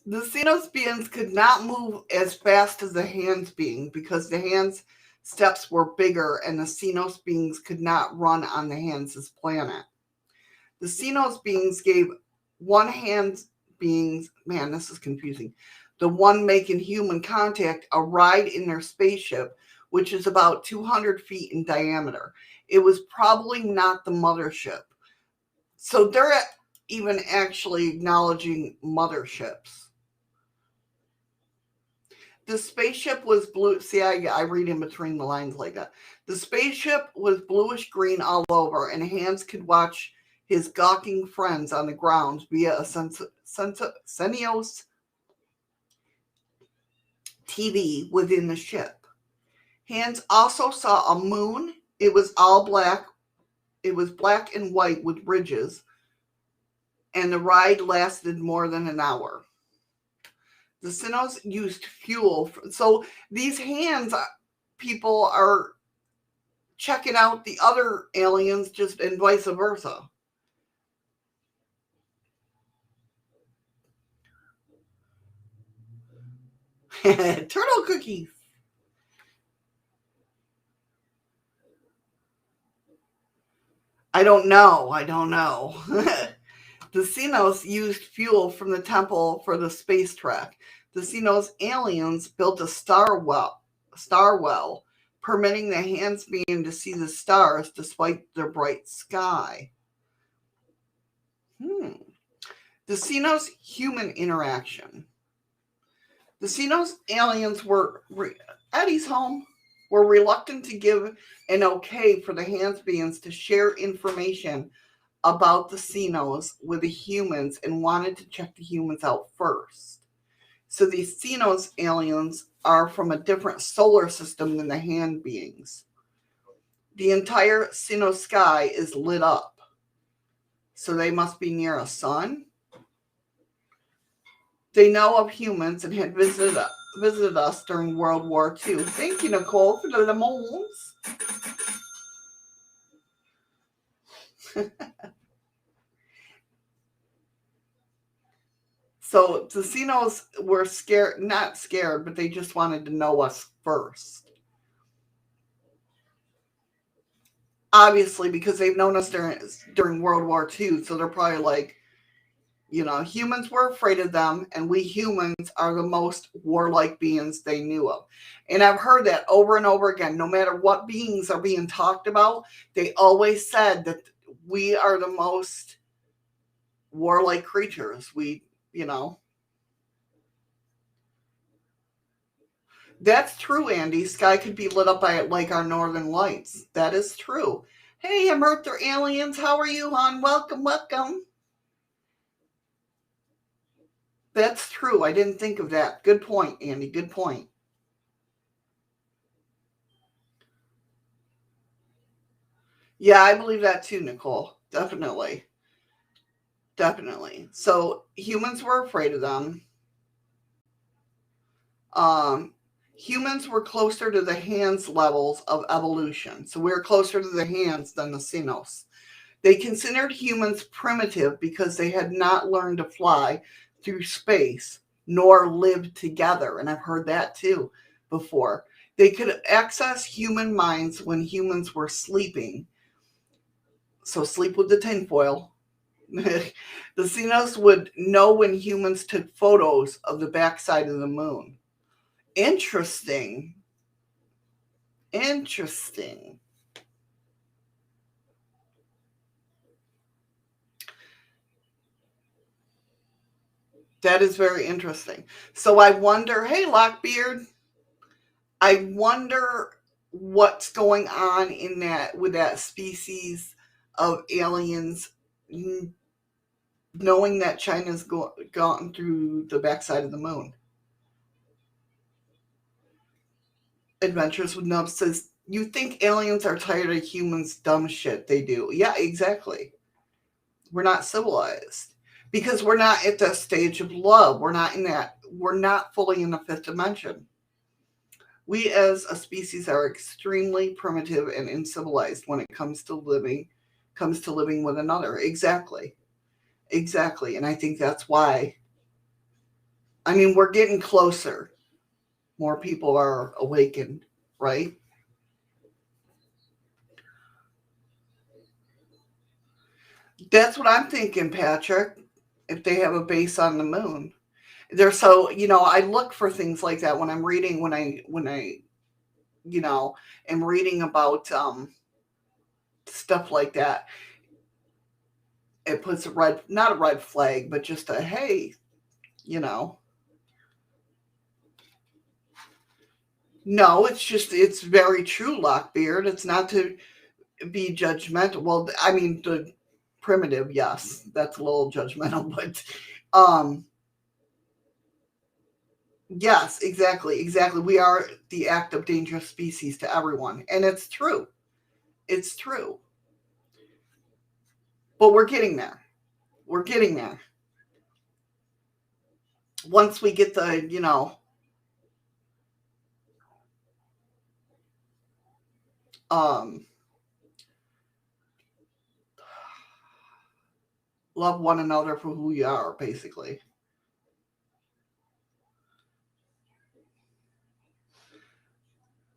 S1: The Xenos beings could not move as fast as the hands being because the hands steps were bigger and the Xenos beings could not run on the hands' planet. The Xenos beings gave one hand beings, man, this is confusing, the one making human contact, a ride in their spaceship, which is about 200 feet in diameter. It was probably not the mothership. So they're even actually acknowledging motherships. The spaceship was blue. See, I read in between the lines like that. The spaceship was bluish green all over, and Hans could watch his gawking friends on the ground via a Senios TV within the ship. Hans also saw a moon. It was all black. It was black and white with ridges, and the ride lasted more than an hour. The Xenos used fuel. So these hands people are checking out the other aliens just and vice versa. Turtle cookies. I don't know. The Xenos used fuel from the temple for the space trek. The Xenos aliens built a star well, permitting the hands being to see the stars despite their bright sky. The Xenos human interaction. The Xenos aliens were Eddie's home. Were reluctant to give an okay for the hands beings to share information about the Xenos with the humans and wanted to check the humans out first. So these Xenos aliens are from a different solar system than the hand beings. The entire Xenos sky is lit up. So they must be near a sun. They know of humans and had visited us during World War II. Thank you, Nicole, for the lemons. So the Xenos were scared, not scared, but they just wanted to know us first. Obviously, because they've known us during World War II, so they're probably like, humans were afraid of them, and we humans are the most warlike beings they knew of. And I've heard that over and over again. No matter what beings are being talked about, they always said that we are the most warlike creatures. That's true, Andy. Sky could be lit up by like our northern lights. That is true. Hey, I'm Earther Aliens. How are you, hon? Welcome. That's true. I didn't think of that. Good point, Andy. Good point. Yeah, I believe that too, Nicole. Definitely. So humans were afraid of them. Humans were closer to the hands levels of evolution. So we were closer to the hands than the Xenos. They considered humans primitive because they had not learned to fly through space nor live together. And I've heard that too before. They could access human minds when humans were sleeping. So sleep with the tinfoil. The Xenos would know when humans took photos of the backside of the moon. Interesting. That is very interesting. So I wonder, hey, Lockbeard, I wonder what's going on in that with that species of aliens, knowing that China's gone through the backside of the moon. Adventures with Nubs says, you think aliens are tired of humans' dumb shit? They do. Yeah, exactly. We're not civilized because we're not at the stage of love. We're not in that. We're not fully in the fifth dimension. We as a species are extremely primitive and uncivilized when it comes to living with another. Exactly. Exactly. And I think that's why, I mean, we're getting closer. More people are awakened, right? That's what I'm thinking, Patrick. If they have a base on the moon. They're so, I look for things like that when I'm reading, when I am reading about stuff like that. It puts a red, not a red flag, but just a hey, you know. No, it's very true, Lockbeard. It's not to be judgmental. Well, I mean, the primitive, yes, that's a little judgmental, but yes, exactly, exactly. We are the active dangerous species to everyone, and it's true. It's true. But we're getting there. We're getting there. Once we get the, um, love one another for who you are, basically.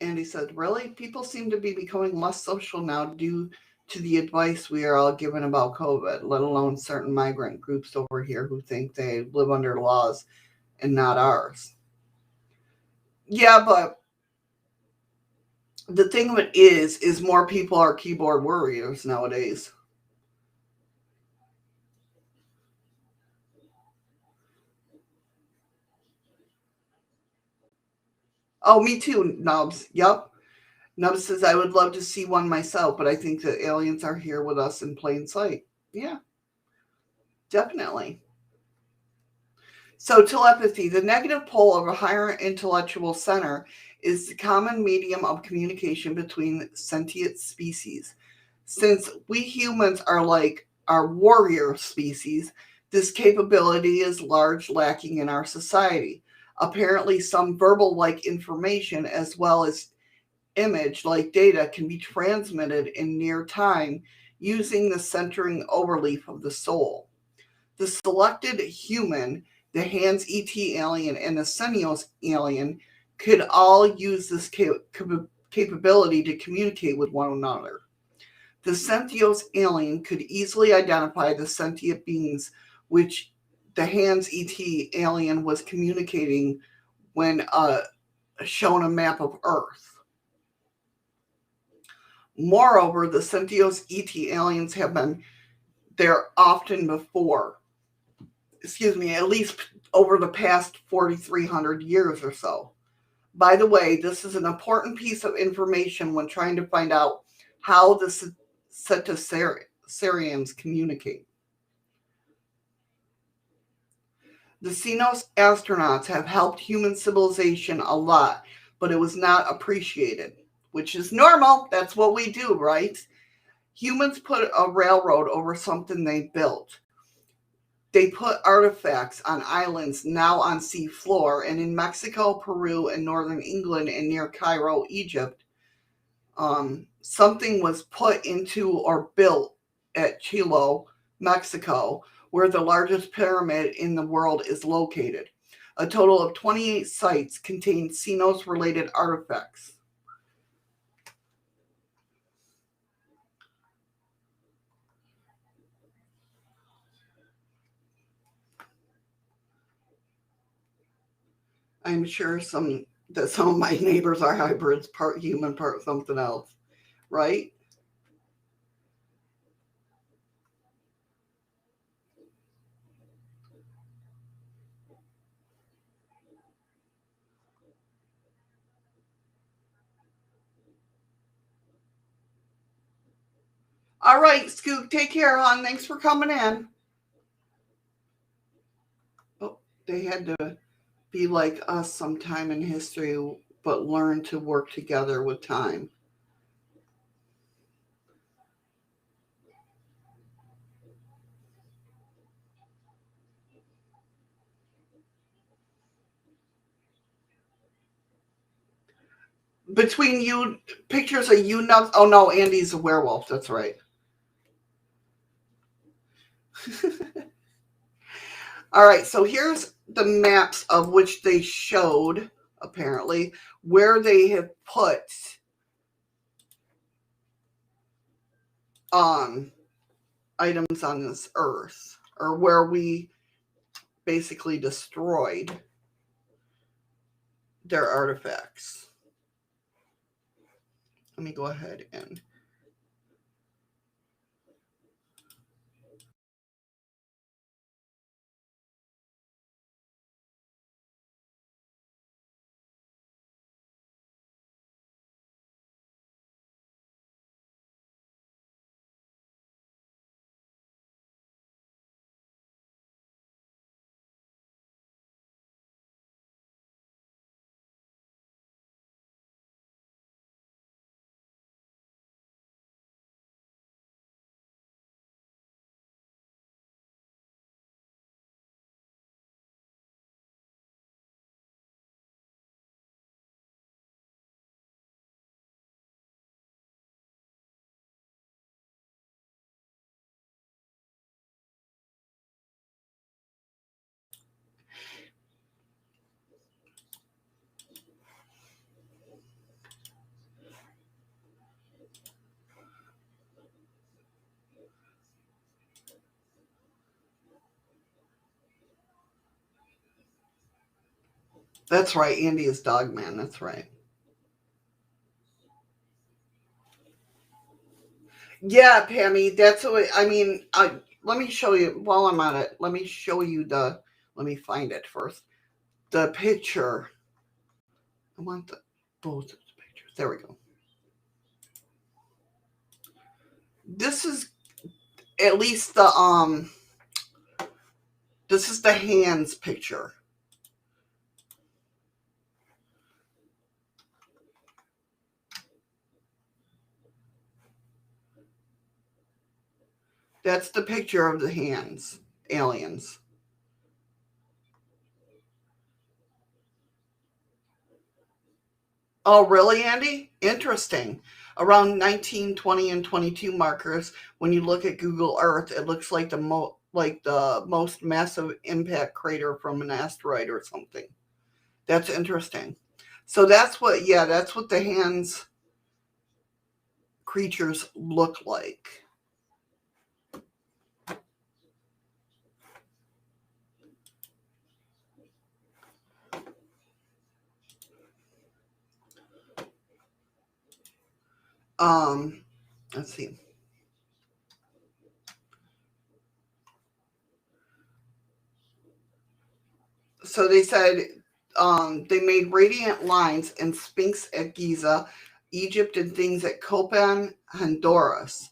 S1: And he said, really? People seem to be becoming less social now due to the advice we are all given about COVID, let alone certain migrant groups over here who think they live under laws and not ours. Yeah, but the thing of it is more people are keyboard warriors nowadays. Oh, me too, Nubs. Yep. Nubs says, I would love to see one myself, but I think that aliens are here with us in plain sight. Yeah, definitely. So, telepathy, the negative pole of a higher intellectual center, is the common medium of communication between sentient species. Since we humans are like our warrior species, this capability is large lacking in our society. Apparently, some verbal like information as well as image like data can be transmitted in near time using the centering overleaf of the soul. The selected human, the Hans ET alien, and the Senios alien could all use this capability to communicate with one another. The Sentios alien could easily identify the sentient beings which the Hans ET alien was communicating when shown a map of Earth. Moreover, the Sentios ET aliens have been there often before. Excuse me, at least over the past 4,300 years or so. By the way, this is an important piece of information when trying to find out how the Cetacarians communicate. The Xenos astronauts have helped human civilization a lot, but it was not appreciated, which is normal. That's what we do, right? Humans put a railroad over something they built. They put artifacts on islands now on sea floor, and in Mexico, Peru, and northern England, and near Cairo, Egypt, something was put into or built at Chilo, Mexico, where the largest pyramid in the world is located. A total of 28 sites contain Xenos related artifacts. I'm sure some of my neighbors are hybrids, part human, part something else, right? All right, Scoop, take care, hon. Thanks for coming in. Oh, they had to be like us sometime in history, but learn to work together with time. Between you, pictures of you nuts. Oh no, Andy's a werewolf. That's right. All right, so here's the maps of which they showed, apparently, where they have put items on this earth, or where we basically destroyed their artifacts. Let me go ahead and that's right. Andy is Dogman. That's right. Yeah, Pammy. That's what I mean. Let me show you while I'm on it. Let me show you the. Let me find it first. The picture. I want both of the pictures. There we go. This is at least the This is the hands picture. That's the picture of the hands, aliens. Oh, really, Andy? Interesting. Around 19, 20, and 22 markers, when you look at Google Earth, it looks like the most massive impact crater from an asteroid or something. That's interesting. So that's what the hands creatures look like. Um, let's see. So they said they made radiant lines in Sphinx at Giza, Egypt, and things at Copan, Honduras.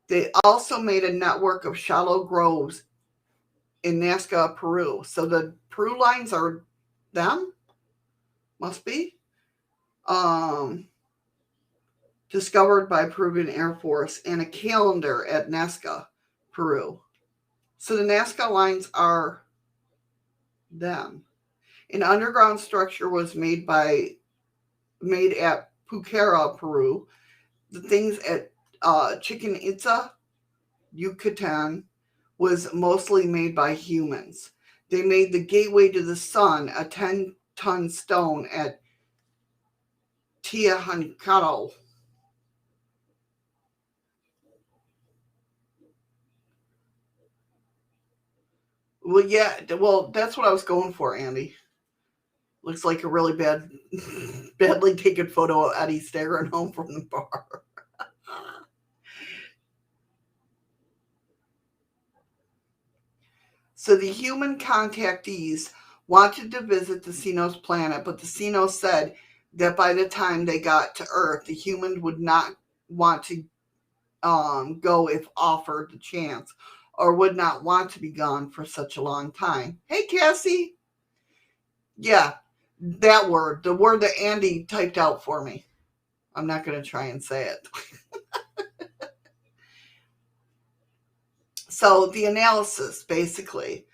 S1: They also made a network of shallow groves in Nazca, Peru. So the Peru lines are them? Must be. Um, Discovered by Peruvian Air Force, and a calendar at Nazca, Peru. So the Nazca lines are them. An underground structure was made at Pucara, Peru. The things at Chichen Itza, Yucatan, was mostly made by humans. They made the gateway to the sun, a 10-ton stone at Tiahuanaco. Well, yeah, well, that's what I was going for, Andy. Looks like a really badly taken photo of Eddie staggering home from the bar. So the human contactees wanted to visit the Xenos planet, but the Xenos said that by the time they got to Earth, the humans would not want to go if offered the chance, or would not want to be gone for such a long time. Hey, Cassie. Yeah, that word, the word that Andy typed out for me. I'm not going to try and say it. So the analysis, basically,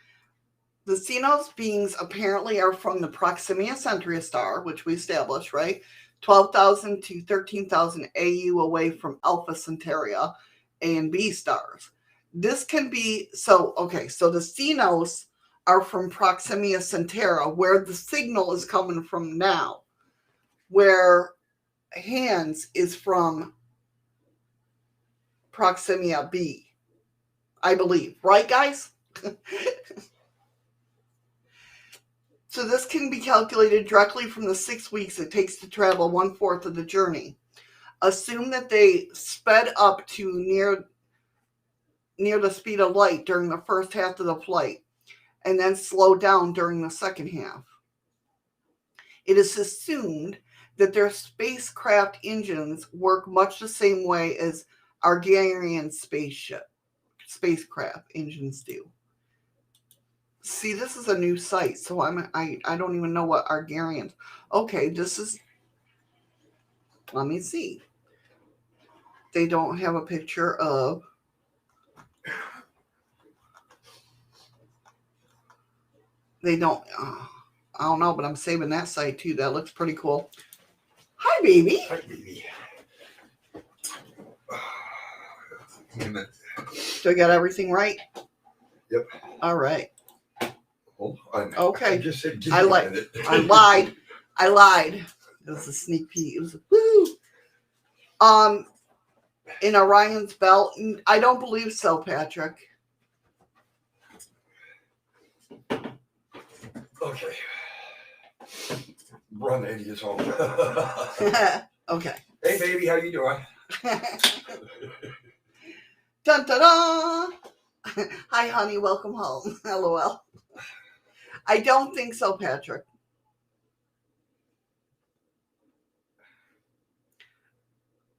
S1: the Xenos beings apparently are from the Proxima Centauri star, which we established, right? 12,000 to 13,000 AU away from Alpha Centauri A and B stars. This can be, so the Xenos are from Proxima Centauri, where the signal is coming from now, where Hands is from Proxima B, I believe. Right, guys? So this can be calculated directly from the 6 weeks it takes to travel 1/4 of the journey. Assume that they sped up to near the speed of light during the first half of the flight, and then slow down during the second half. It is assumed that their spacecraft engines work much the same way as Argarian spacecraft engines do. See, this is a new site, so I don't even know what Argarians. Okay, this is. Let me see. They don't have a picture of. They don't. I don't know, but I'm saving that site too. That looks pretty cool. Hi, baby.
S2: Hi, baby.
S1: So I got everything right?
S2: Yep.
S1: All right.
S2: Hold on.
S1: Okay.
S2: I just said
S1: I lied. It was a sneak peek. It was woo. In Orion's belt. I don't believe so, Patrick.
S2: Okay. Run, Eddie is home.
S1: Okay.
S2: Hey, baby, how you doing?
S1: Dun, dun, dun. Hi, honey. Welcome home. LOL. I don't think so, Patrick.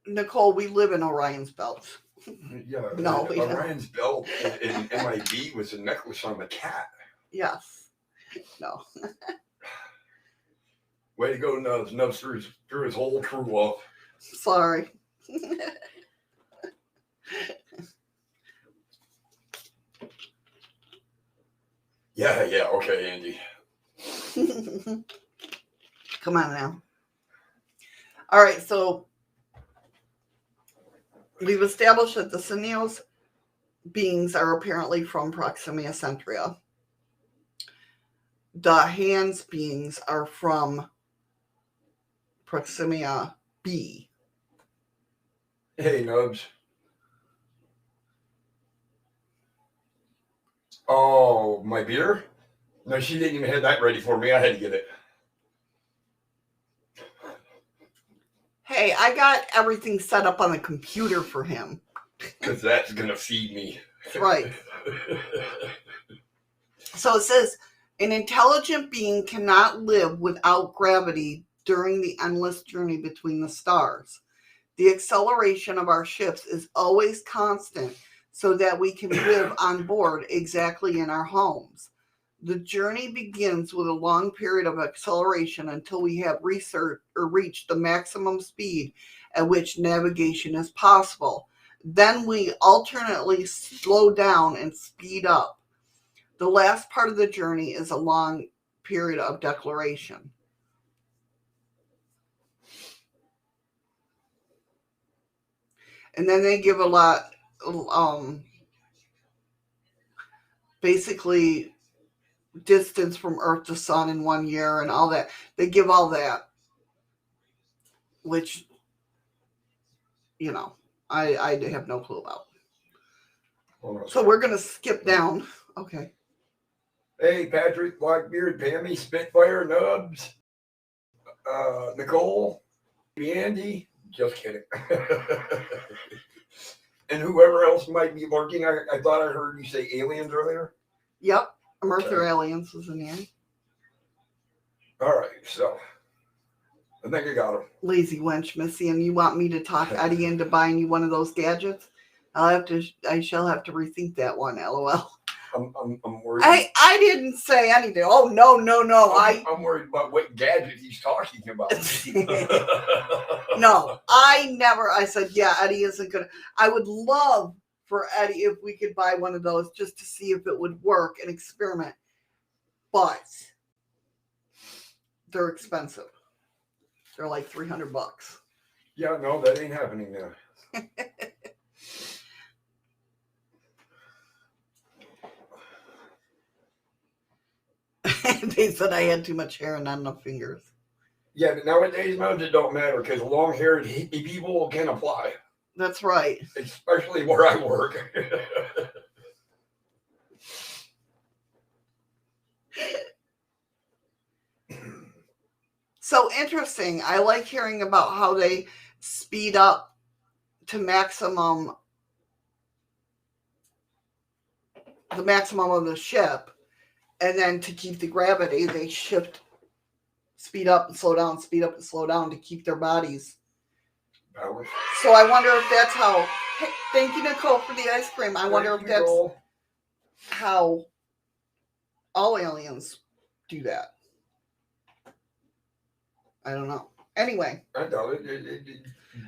S1: Nicole, we live in Orion's belt.
S2: Yeah.
S1: No, we don't.
S2: Orion's belt in MIB was a necklace on the cat.
S1: Yes. No.
S2: Way to go, Nubs. Nubs threw his whole crew off.
S1: Sorry.
S2: Yeah, okay, Andy.
S1: Come on now. All right, so we've established that the Xenos beings are apparently from Proxima Centauri. The Hands beings are from Proxima B.
S2: Hey, Nubs. Oh, my beer? No, she didn't even have that ready for me. I had to get it.
S1: Hey, I got everything set up on the computer for him.
S2: Because that's going to feed me.
S1: Right. So it says, an intelligent being cannot live without gravity during the endless journey between the stars. The acceleration of our ships is always constant so that we can live on board exactly in our homes. The journey begins with a long period of acceleration until we have reached the maximum speed at which navigation is possible. Then we alternately slow down and speed up. The last part of the journey is a long period of deceleration. And then they give a lot, basically distance from Earth to Sun in 1 year and all that. They give all that, which, I have no clue about. So we're going to skip down. Okay.
S2: Hey, Patrick, Blackbeard, Pammy, Spitfire, Nubs, Nicole, Andy. Just kidding. And whoever else might be lurking. I thought I heard you say aliens earlier.
S1: Yep. Merthyr aliens was in there.
S2: All right, so I think I got him.
S1: Lazy wench, Missy, and you want me to talk Eddie into buying you one of those gadgets? I shall have to rethink that one. LOL.
S2: I'm worried.
S1: I didn't say anything. Oh no.
S2: I'm worried about what gadget he's talking about.
S1: No, I said, yeah, Eddie isn't gonna. I would love for Eddie if we could buy one of those just to see if it would work and experiment. But they're expensive. They're like $300.
S2: Yeah, no, that ain't happening now.
S1: They said I had too much hair and not enough fingers.
S2: Yeah, but nowadays, mounds, it don't matter because long-haired people can apply.
S1: That's right.
S2: Especially where I work.
S1: So interesting. I like hearing about how they speed up to the maximum of the ship, and then to keep the gravity, they speed up and slow down, speed up and slow down to keep their bodies. So I wonder if that's how. Hey, thank you, Nicole, for the ice cream. I wonder if that's how all aliens do that. I don't know. Anyway,
S2: I know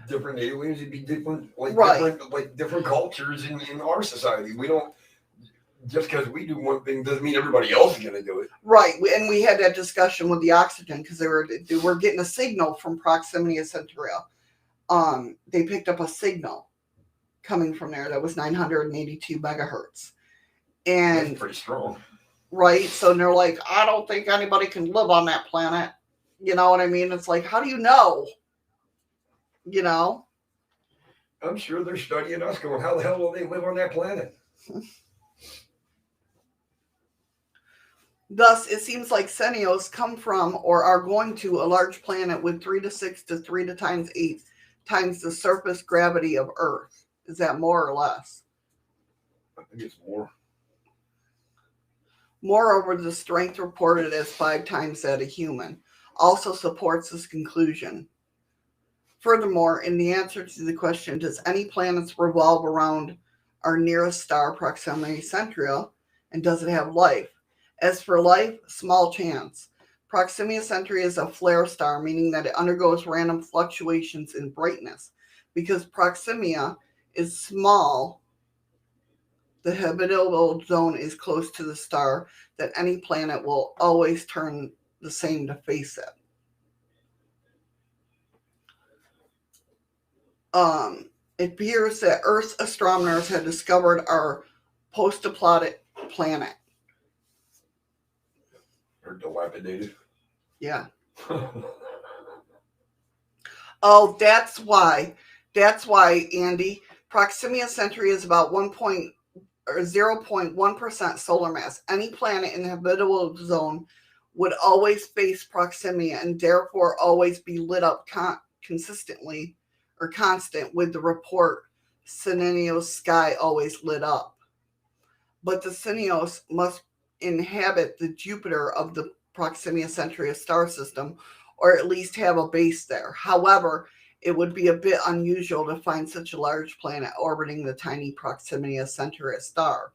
S2: different aliens. It'd be different, different cultures in our society. We don't. Just because we do one thing doesn't mean everybody else is going to do it. Right.
S1: And we had that discussion with the oxygen because they were getting a signal from Proxima Centauri. They picked up a signal coming from there that was 982 megahertz. And
S2: that's pretty strong.
S1: Right. So they're like, I don't think anybody can live on that planet. You know what I mean? It's like, how do you know? You know?
S2: I'm sure they're studying us going, how the hell will they live on that planet?
S1: Thus, it seems like Senios come from or are going to a large planet with 3 to 6 to 3 to times 8 times the surface gravity of Earth. Is that more or less?
S2: I think it's more.
S1: Moreover, the strength reported as 5 times that of human also supports this conclusion. Furthermore, in the answer to the question, does any planets revolve around our nearest star, Proxima Centauri, and does it have life? As for life, small chance. Proxima Centauri is a flare star, meaning that it undergoes random fluctuations in brightness. Because Proxima is small, the habitable zone is close to the star, that any planet will always turn the same to face it. It appears that Earth's astronomers had discovered our post-diplomatic planet.
S2: Or dilapidated.
S1: Yeah. Oh, that's why. That's why, Andy. Proxima Centauri is about 0.1% solar mass. Any planet in the habitable zone would always face Proxima and therefore always be lit up consistently or constant with the report Senios sky always lit up. But the Senios must inhabit the Jupiter of the Proxima Centauri star system, or at least have a base there. However, it would be a bit unusual to find such a large planet orbiting the tiny Proxima Centauri star.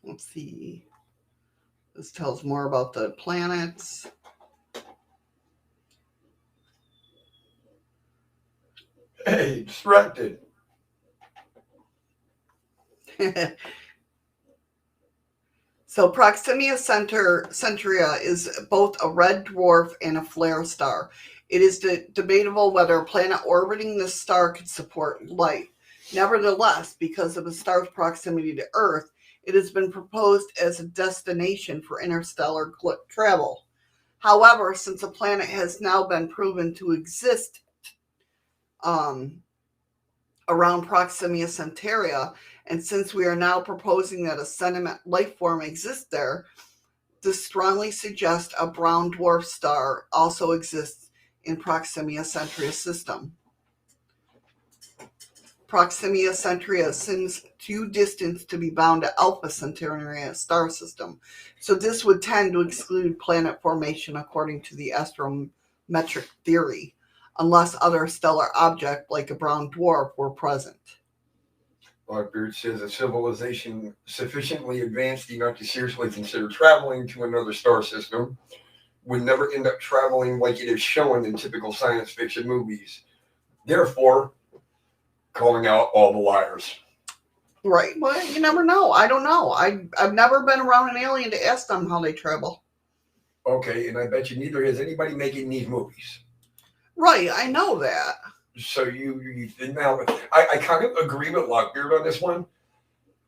S1: Let's see. This tells more about the planets.
S2: Hey, distracted.
S1: So Proxima Centauri is both a red dwarf and a flare star. It is debatable whether a planet orbiting this star could support life. Nevertheless, because of the star's proximity to Earth, it has been proposed as a destination for interstellar travel. However, since the planet has now been proven to exist around Proxima Centauri, and since we are now proposing that a sentient life form exists there, this strongly suggests a brown dwarf star also exists in Proxima Centauri system. Proxima Centauri seems too distant to be bound to Alpha Centauri star system. So this would tend to exclude planet formation according to the astrometric theory, unless other stellar object like a brown dwarf were present.
S2: Blackbeard says a civilization sufficiently advanced enough to seriously consider traveling to another star system would never end up traveling like it is shown in typical science fiction movies. Therefore, calling out all the liars.
S1: Right. Well, you never know. I don't know. I've never been around an alien to ask them how they travel.
S2: Okay, and I bet you neither has anybody making these movies.
S1: Right, I know that.
S2: So you now, I kind of agree with Lockbeard on this one.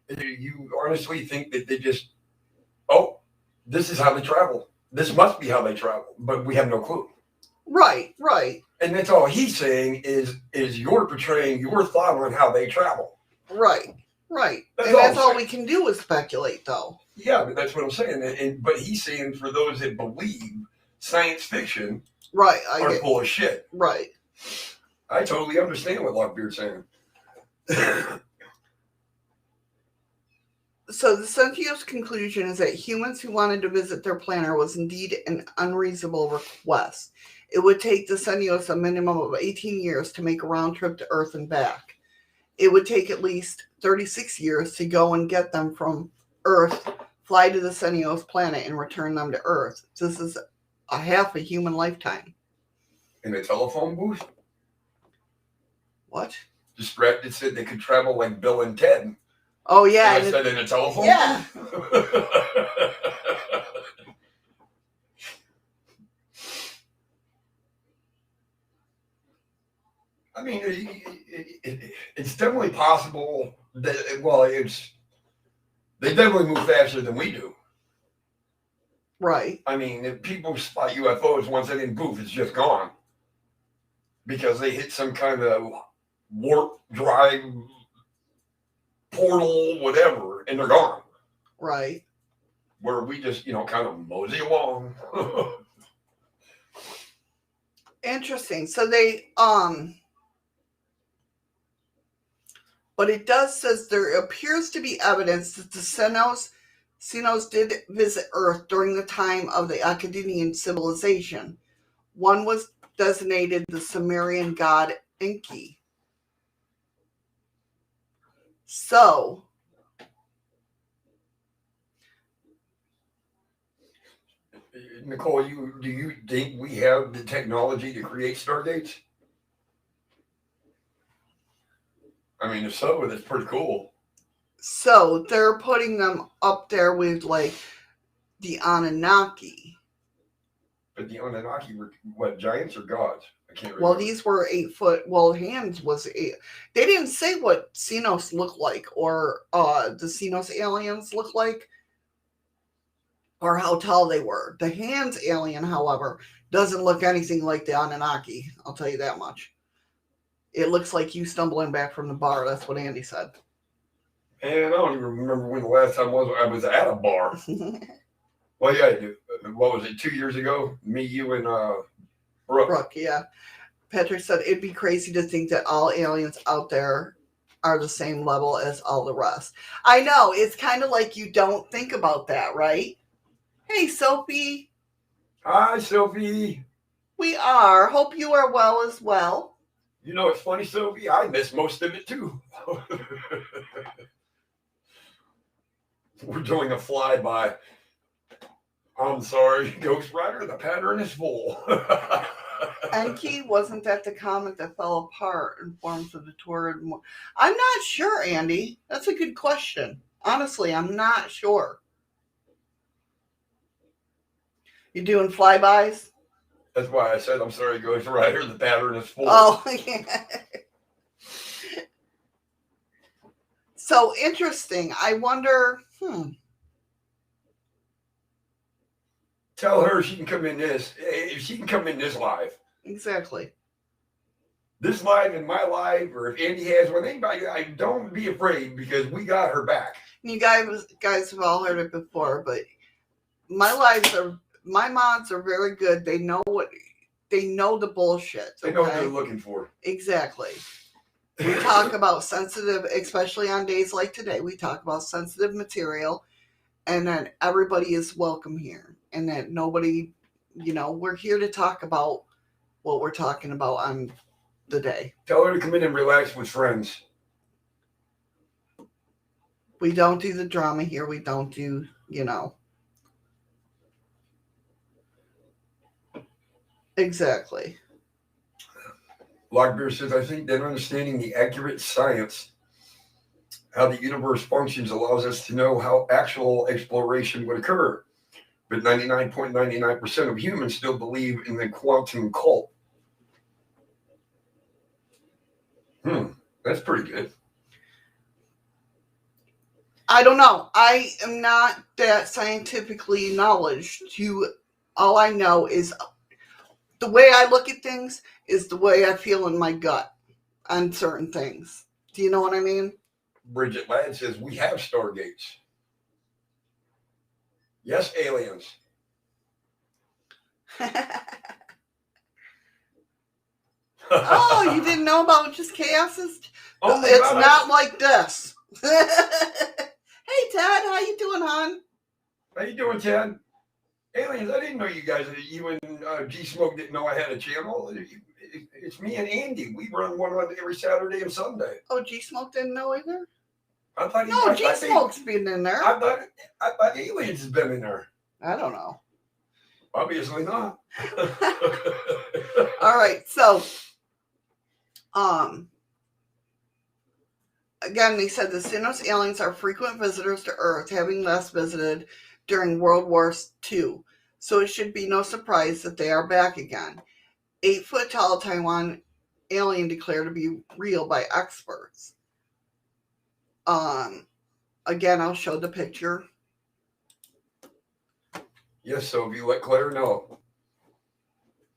S2: You honestly think that they just, oh, this is how they travel. This must be how they travel, but we have no clue.
S1: Right, right.
S2: And that's all he's saying is you're portraying your thought on how they travel.
S1: Right, right. That's all we can do is speculate, though.
S2: Yeah, but that's what I'm saying. But he's saying for those that believe science fiction are full of shit.
S1: Right.
S2: I totally understand what Lockbeard's saying.
S1: So the Centios' conclusion is that humans who wanted to visit their planet was indeed an unreasonable request. It would take the Centios a minimum of 18 years to make a round trip to Earth and back. It would take at least 36 years to go and get them from Earth, fly to the Centios planet, and return them to Earth. This is a half a human lifetime.
S2: In a telephone booth?
S1: What?
S2: Distracted said they could travel like Bill and Ted.
S1: Oh, yeah.
S2: And I said in a telephone
S1: booth?
S2: I mean, it's definitely possible that, they definitely move faster than we do.
S1: Right.
S2: I mean, if people spot UFOs, once they're in booth, it's just gone. Because they hit some kind of warp drive portal, whatever, and they're gone.
S1: Right.
S2: Where we just, kind of mosey along.
S1: Interesting. So they, but it does says there appears to be evidence that the Xenos did visit Earth during the time of the Akkadian civilization. One was designated the Sumerian god Enki. So,
S2: Nicole, do you think we have the technology to create stargates? I mean, if so, that's pretty cool.
S1: So they're putting them up there with like the Anunnaki.
S2: But the Anunnaki were what, giants or gods? I can't remember.
S1: Well, these were 8 foot. Well, hands was 8. They didn't say what Xenos looked like, or the Xenos aliens look like, or how tall they were. The hands alien, however, doesn't look anything like the Anunnaki. I'll tell you that much. It looks like you stumbling back from the bar. That's what Andy said.
S2: And I don't even remember when the last time I was at a bar. Well, yeah, what was it, 2 years ago? Me, you, and Brooke,
S1: yeah. Patrick said it'd be crazy to think that all aliens out there are the same level as all the rest. I know. It's kind of like you don't think about that, right? Hey, Sophie.
S2: Hi, Sophie.
S1: We are. Hope you are well as well.
S2: You know, it's funny, Sophie. I missed most of it, too. We're doing a flyby. I'm sorry, Ghost Rider, the pattern is full.
S1: Enki, wasn't that the comet that fell apart in forms of the Taurid? I'm not sure, Andy. That's a good question. Honestly, I'm not sure. You doing flybys?
S2: That's why I said, I'm sorry, Ghost Rider, the pattern is full.
S1: Oh, yeah. So interesting. I wonder,
S2: Tell her she can come in this. If she can come in this live.
S1: Exactly.
S2: This live and my live, or if Andy has one, anybody, don't be afraid because we got her back.
S1: You guys have all heard it before, but my mods are very good. They know the bullshit.
S2: They know what they're looking for.
S1: Exactly. We talk about sensitive, especially on days like today, we talk about sensitive material, and that everybody is welcome here, and that nobody, we're here to talk about what we're talking about on the day.
S2: Tell her to come in and relax with friends.
S1: We don't do the drama here. We don't do, Exactly.
S2: Lockbeard says, I think that understanding the accurate science, how the universe functions, allows us to know how actual exploration would occur. But 99.99% of humans still believe in the quantum cult. That's pretty good.
S1: I don't know. I am not that scientifically knowledge. All I know is the way I look at things is the way I feel in my gut on certain things. Do you know what I mean?
S2: Bridget Ladd says, we have stargates. Yes, aliens.
S1: Oh, you didn't know about just chaoses?
S2: Oh,
S1: it's not like this. Hey, Ted, how you doing, hon?
S2: How you doing, Ted? Aliens, I didn't know you guys, you and G-Smoke didn't know I had a channel. It's me and Andy. We run one on every Saturday and Sunday.
S1: Oh, G-Smoke didn't know either?
S2: I thought
S1: G-Smoke's been in there.
S2: I thought Aliens has been in there.
S1: I don't know.
S2: Obviously not.
S1: All right, so again, they said the Xenos aliens are frequent visitors to Earth, having last visited during World War II. So it should be no surprise that they are back again. 8-foot-tall Taiwan alien declared to be real by experts. Again, I'll show the picture.
S2: Yes, so if you let Claire know.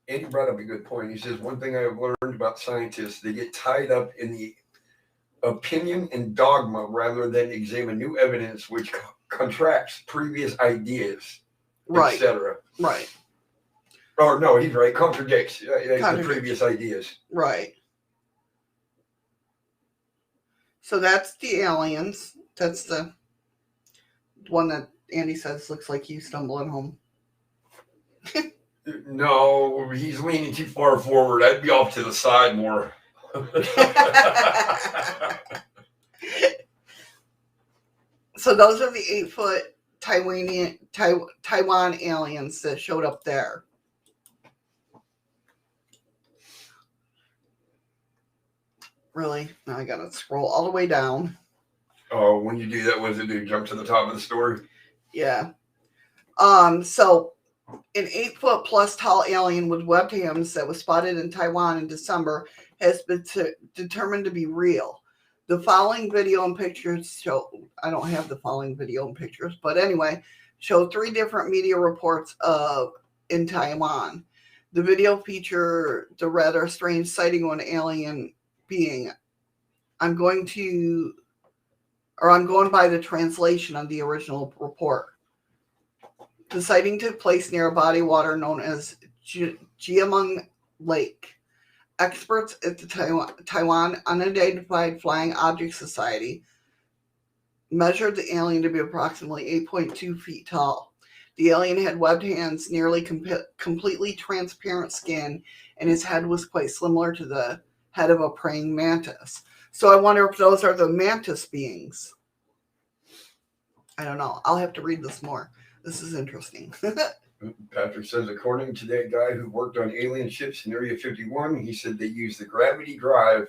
S2: Andy brought up a good point. He says, one thing I have learned about scientists, they get tied up in the opinion and dogma rather than examine new evidence which contracts previous ideas,
S1: right,
S2: etc.
S1: Right.
S2: Or no, he's right. Contradicts the previous ideas.
S1: Right. So that's the aliens. That's the one that Andy says looks like you stumbling home.
S2: No, he's leaning too far forward. I'd be off to the side more.
S1: So those are the 8-foot Taiwan aliens that showed up there. Really? Now I gotta scroll all the way down.
S2: Oh, when you do that, what does it do? Jump to the top of the story?
S1: Yeah. So an 8-foot plus tall alien with webbed hands that was spotted in Taiwan in December has been determined to be real. The following video and pictures show, I don't have the following video and pictures, but anyway, show 3 different media reports in Taiwan. The video feature the rather strange sighting of an alien being. I'm going by the translation on the original report. The sighting took place near a body of water known as Jiameng Lake. Experts at the Taiwan Unidentified Flying Object Society measured the alien to be approximately 8.2 feet tall. The alien had webbed hands, nearly completely transparent skin, and his head was quite similar to the head of a praying mantis. So I wonder if those are the mantis beings. I don't know. I'll have to read this more. This is interesting.
S2: Patrick says, according to that guy who worked on alien ships in Area 51, he said they use the gravity drive,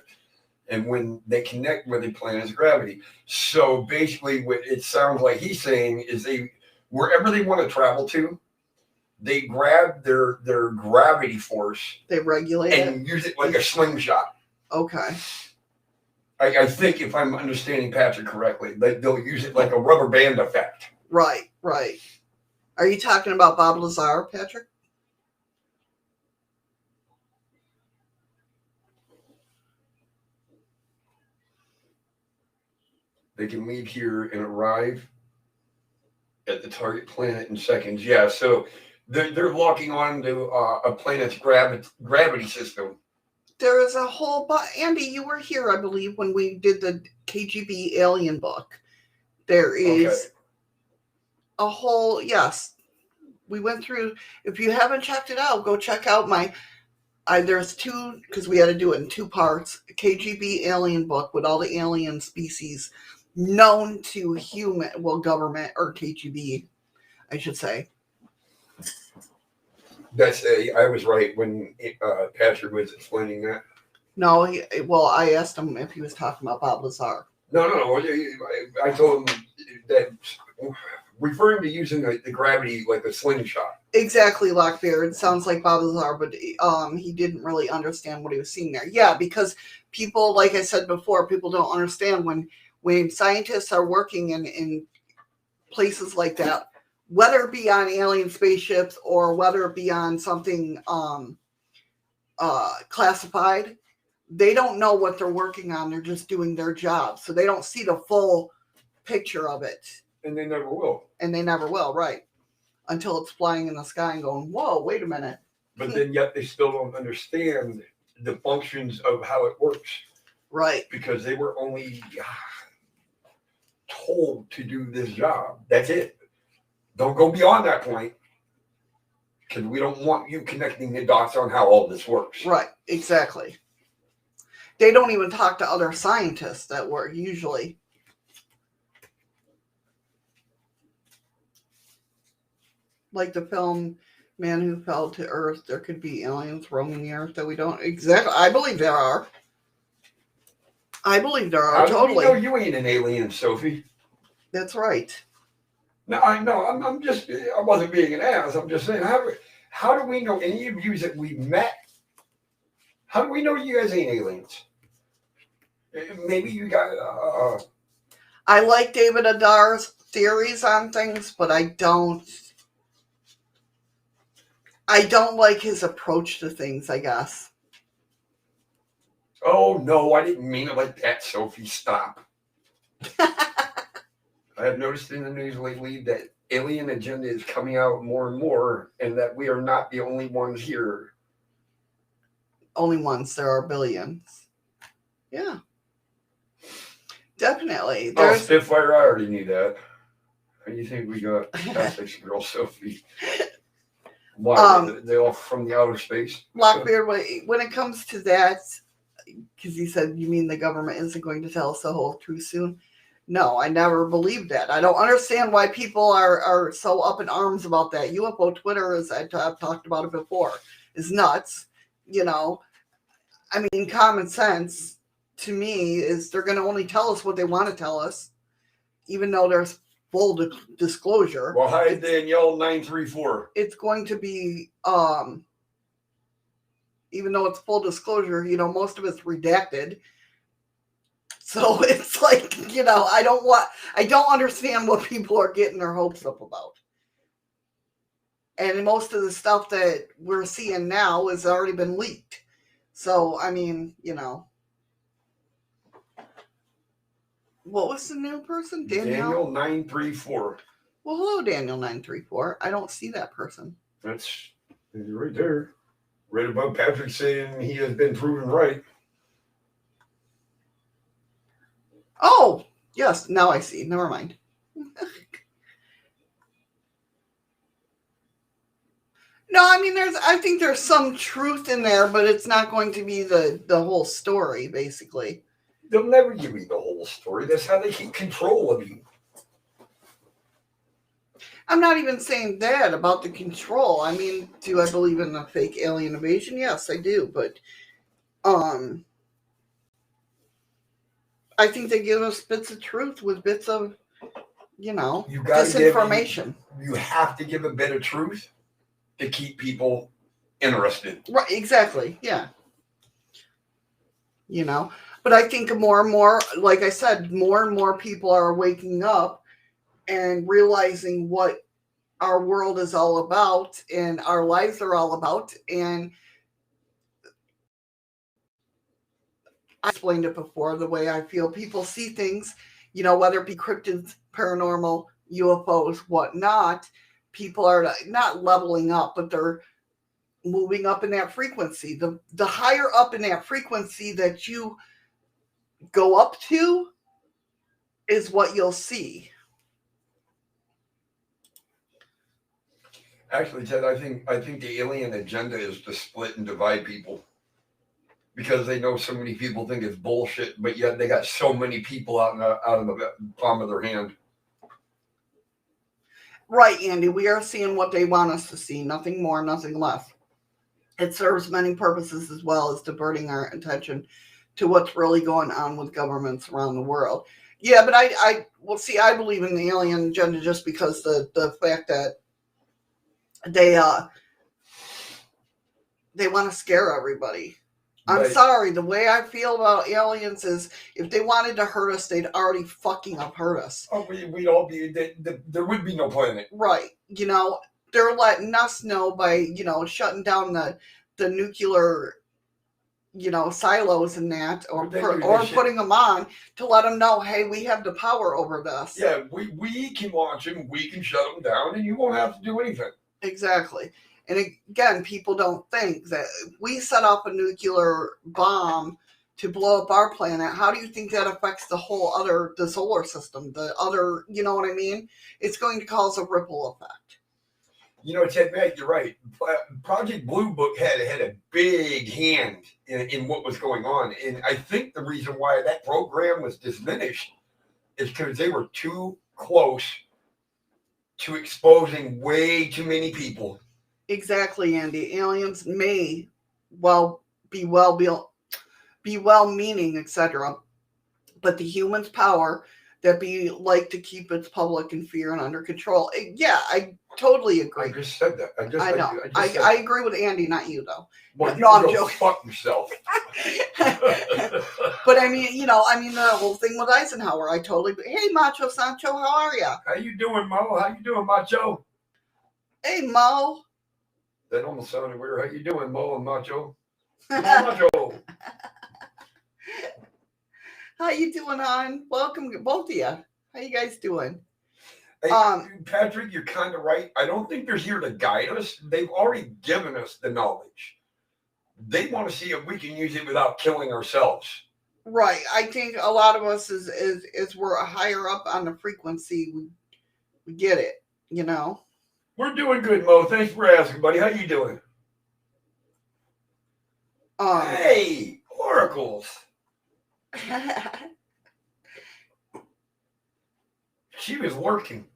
S2: and when they connect where they plan is gravity. So basically what it sounds like he's saying is they, wherever they want to travel to, they grab their gravity force.
S1: They regulate
S2: and use it like a slingshot.
S1: Okay.
S2: I think if I'm understanding Patrick correctly, they'll use it like a rubber band effect.
S1: Right, right. Are you talking about Bob Lazar, Patrick?
S2: They can leave here and arrive at the target planet in seconds. Yeah, so they're locking on to a planet's gravity system.
S1: there is a whole Andy, you were here, I believe, when we did the KGB alien book. There is a whole, yes, we went through. If you haven't checked it out, go check out there's two, because we had to do it in 2 parts, a KGB alien book with all the alien species known to human, well, government, or KGB, I should say.
S2: I was right when Patrick was explaining that.
S1: No, I asked him if he was talking about Bob Lazar.
S2: No. I told him that referring to using the gravity like a slingshot.
S1: Exactly, Lockbeard. It sounds like Bob Lazar, but he didn't really understand what he was seeing there. Yeah, because people, like I said before, people don't understand when scientists are working in places like that, whether it be on alien spaceships or whether it be on something classified, they don't know what they're working on. They're just doing their job. So they don't see the full picture of it.
S2: And they never will.
S1: And they never will, right. Until it's flying in the sky and going, whoa, wait a minute.
S2: But then yet they still don't understand the functions of how it works.
S1: Right.
S2: Because they were only told to do this job. That's it. Don't go beyond that point. Because we don't want you connecting the dots on how all this works.
S1: Right, exactly. They don't even talk to other scientists that work usually. Like the film Man Who Fell to Earth, there could be aliens roaming the earth that we don't exactly. I believe there are. Totally.
S2: Do we know you ain't an alien, Sophie?
S1: That's right.
S2: No, I know. I wasn't being an ass. I'm just saying, how do we know any of you that we met? How do we know you guys ain't aliens? Maybe you got.
S1: I like David Adar's theories on things, but I don't like his approach to things, I guess.
S2: Oh, no, I didn't mean it like that, Sophie. Stop. I have noticed in the news lately that alien agenda is coming out more and more, and that we are not the only ones here.
S1: Only ones. There are billions. Yeah. Definitely.
S2: Spitfire, I already knew that. How do you think we got past this girl, Sophie? Why? They all from the outer space?
S1: Blackbeard, when it comes to that, because he said, you mean the government isn't going to tell us the whole truth soon? No, I never believed that. I don't understand why people are so up in arms about that. UFO Twitter, as I've talked about it before, is nuts. You know, I mean, common sense to me is they're going to only tell us what they want to tell us, even though there's full disclosure.
S2: Well, hi, Danielle 934.
S1: It's going to be, even though it's full disclosure, you know, most of it's redacted. So it's like, you know, I don't understand what people are getting their hopes up about. And most of the stuff that we're seeing now has already been leaked. So, I mean, you know. What was the new person?
S2: Daniel 934.
S1: Well, hello, Daniel 934. I don't see that person.
S2: That's right there. Right above Patrick saying he has been proven right.
S1: Oh, yes. Now I see. Never mind. No, I mean, I think there's some truth in there, but it's not going to be the whole story, basically.
S2: They'll never give you the whole story. That's how they keep control of you.
S1: I'm not even saying that about the control. I mean, do I believe in a fake alien invasion? Yes, I do. But I think they give us bits of truth with bits of, you know, disinformation.
S2: You have to give a bit of truth to keep people interested.
S1: Right, exactly. Yeah. You know, but I think more and more, like I said, more and more people are waking up and realizing what our world is all about and our lives are all about. And I explained it before, the way I feel people see things, you know, whether it be cryptids, paranormal, UFOs, whatnot, people are not leveling up, but they're moving up in that frequency. The higher up in that frequency that you go up to is what you'll see.
S2: Actually, Ted, I think the alien agenda is to split and divide people because they know so many people think it's bullshit, but yet they got so many people out of the palm of their hand.
S1: Right, Andy. We are seeing what they want us to see. Nothing more, nothing less. It serves many purposes as well as diverting our attention to what's really going on with governments around the world. Yeah, but I believe in the alien agenda just because the fact that they want to scare everybody. I'm sorry. The way I feel about aliens is if they wanted to hurt us, they'd already fucking have hurt us.
S2: Oh, we'd all be, there would be no planet.
S1: Right. They're letting us know by, shutting down the nuclear, silos and that, or putting them on to let them know, hey, we have the power over this.
S2: Yeah, we can launch them, we can shut them down, and you won't have to do anything.
S1: Exactly. And again, people don't think that we set off a nuclear bomb to blow up our planet. How do you think that affects the solar system? You know what I mean? It's going to cause a ripple effect.
S2: Ted Mack, you're right. Project Blue Book had a big hand in what was going on. And I think the reason why that program was diminished is because they were too close to exposing way too many people.
S1: Exactly, Andy. Aliens may be well-meaning, etc., but the humans' power that be like to keep its public in fear and under control. Yeah, I totally agree.
S2: I just said that.
S1: I know. I agree with Andy, not you, though.
S2: Well,
S1: no, I'm
S2: joking.
S1: Fuck
S2: yourself.
S1: But I mean, the whole thing with Eisenhower, hey, Macho Sancho, how are you?
S2: How you doing, Mo? How you doing, Macho?
S1: Hey, Mo.
S2: That almost sounded weird. How you doing, Mo and Macho? Macho.
S1: How you doing, hon? Welcome, both of you. How you guys doing?
S2: Hey, Patrick, you're kind of right. I don't think they're here to guide us. They've already given us the knowledge. They want to see if we can use it without killing ourselves.
S1: Right. I think a lot of us is we're higher up on the frequency. We get it,
S2: We're doing good, Mo. Thanks for asking, buddy. How you doing? Hey, oracles. She was lurking.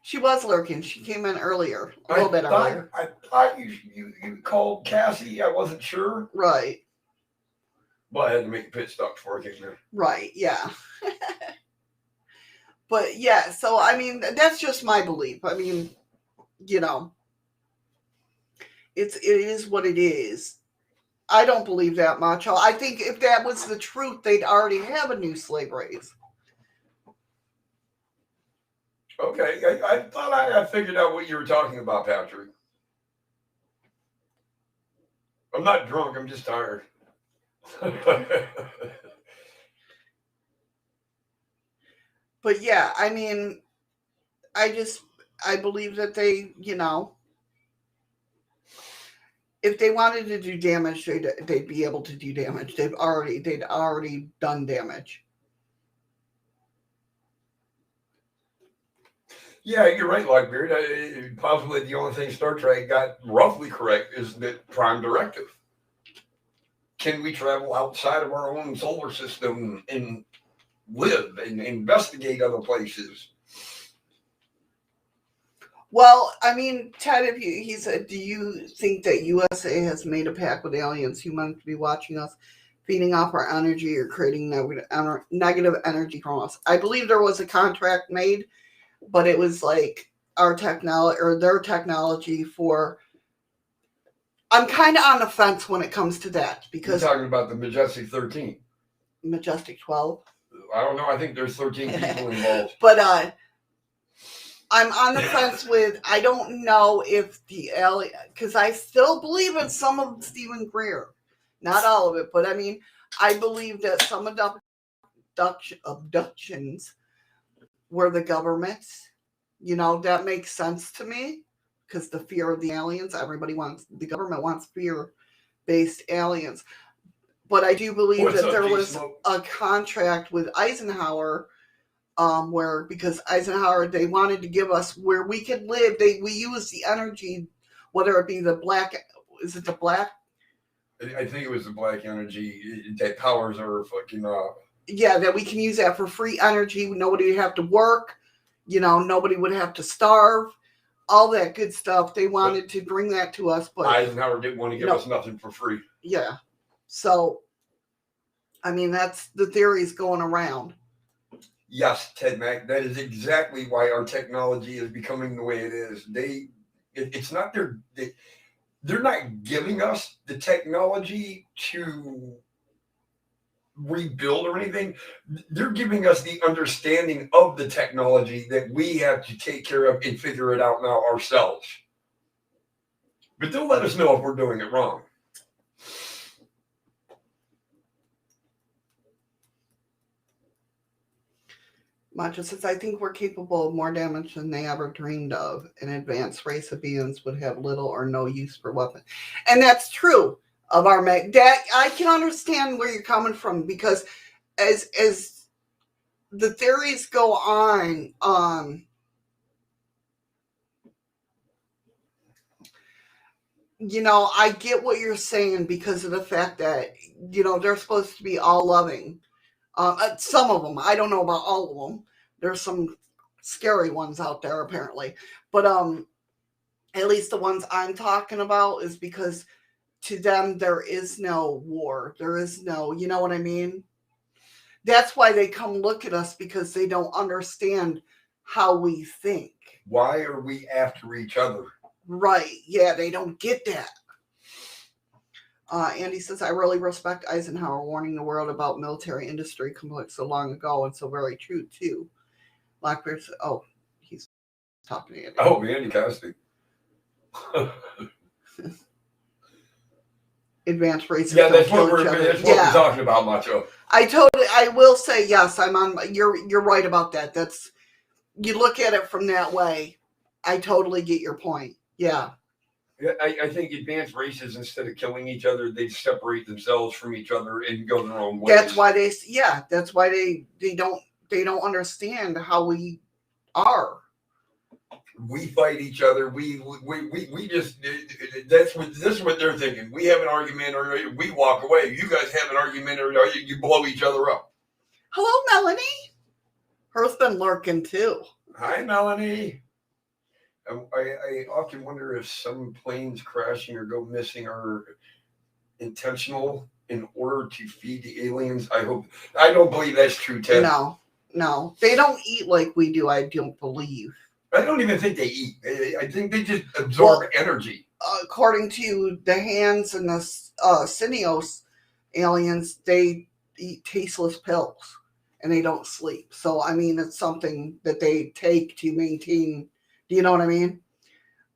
S1: She was lurking. She came in earlier, a little bit earlier.
S2: I thought you called Cassie. I wasn't sure.
S1: Right.
S2: Well, I had to make a pit stop before I came there.
S1: Right, yeah. But yeah, so I mean, that's just my belief. I mean, it is what it is. I don't believe that much. I think if that was the truth, they'd already have a new slave race.
S2: Okay, I thought I figured out what you were talking about, Patrick. I'm not drunk, I'm just tired.
S1: But yeah, I mean, I believe that they, if they wanted to do damage, they'd be able to do damage. They'd already done damage.
S2: Yeah, you're right, Lockbeard. Possibly the only thing Star Trek got roughly correct is the Prime Directive. Can we travel outside of our own solar system and live and investigate other places?
S1: Well, I mean, Ted, he said, do you think that USA has made a pact with aliens who might be watching us, feeding off our energy or creating negative energy from us? I believe there was a contract made, but it was like our technology or their technology for. I'm kind of on the fence when it comes to that because
S2: you're talking about the Majestic 13,
S1: Majestic 12.
S2: I don't know. I think there's 13 people involved.
S1: But I'm on the fence with. I don't know if the alien, because I still believe in some of Stephen Greer, not all of it, but I mean, I believe that some abductions were the government. That makes sense to me. because the fear of the aliens, the government wants fear-based aliens. But I do believe
S2: What's
S1: that
S2: up,
S1: there
S2: G
S1: was
S2: Smoke?
S1: a contract with Eisenhower, where, because Eisenhower, they wanted to give us where we could live. We use the energy, whether it be the black, is it the black?
S2: I think it was the black energy that powers our fucking.
S1: Yeah, that we can use that for free energy. Nobody would have to work. Nobody would have to starve. All that good stuff. They wanted to bring that to us, but
S2: Eisenhower didn't want to give us nothing for free.
S1: Yeah. So, I mean, that's the theories going around.
S2: Yes, Ted Mack, that is exactly why our technology is becoming the way it is. It's not they're not giving us the technology to rebuild or anything. They're giving us the understanding of the technology that we have to take care of and figure it out now ourselves. But they'll let us know if we're doing it wrong.
S1: Macho says, I think we're capable of more damage than they ever dreamed of. An advanced race of beings would have little or no use for weapons. And that's true of our that I can understand where you're coming from, because as the theories go on, I get what you're saying, because of the fact that, they're supposed to be all loving. Some of them, I don't know about all of them. There's some scary ones out there, apparently. But at least the ones I'm talking about is because to them, there is no war. There is no, you know what I mean? That's why they come look at us, because they don't understand how we think.
S2: Why are we after each other?
S1: Right. Yeah, they don't get that. Andy says, I really respect Eisenhower warning the world about military industry complex so long ago, and so very true, too. Blackbeard says, oh, he's talking to Andy.
S2: Oh, Andy Cosby.
S1: Advanced races.
S2: Yeah, that's what we're talking about, Macho.
S1: I will say, yes, you're right about that. You look at it from that way. I totally get your point. Yeah.
S2: I think advanced races, instead of killing each other, they separate themselves from each other and go their own ways.
S1: That's why they don't understand how we are.
S2: We fight each other. We just, this is what they're thinking. We have an argument, or we walk away. You guys have an argument, or you blow each other up.
S1: Hello, Melanie. Her's been lurking too.
S2: Hi, Melanie. I often wonder if some planes crashing or go missing are intentional in order to feed the aliens. I don't believe that's true, Ted.
S1: No, they don't eat like we do. I don't believe.
S2: I don't even think they eat. I think they just absorb energy.
S1: According to the Hands and the Sinios aliens, they eat tasteless pills and they don't sleep. So, I mean, it's something that they take to maintain. Do you know what I mean?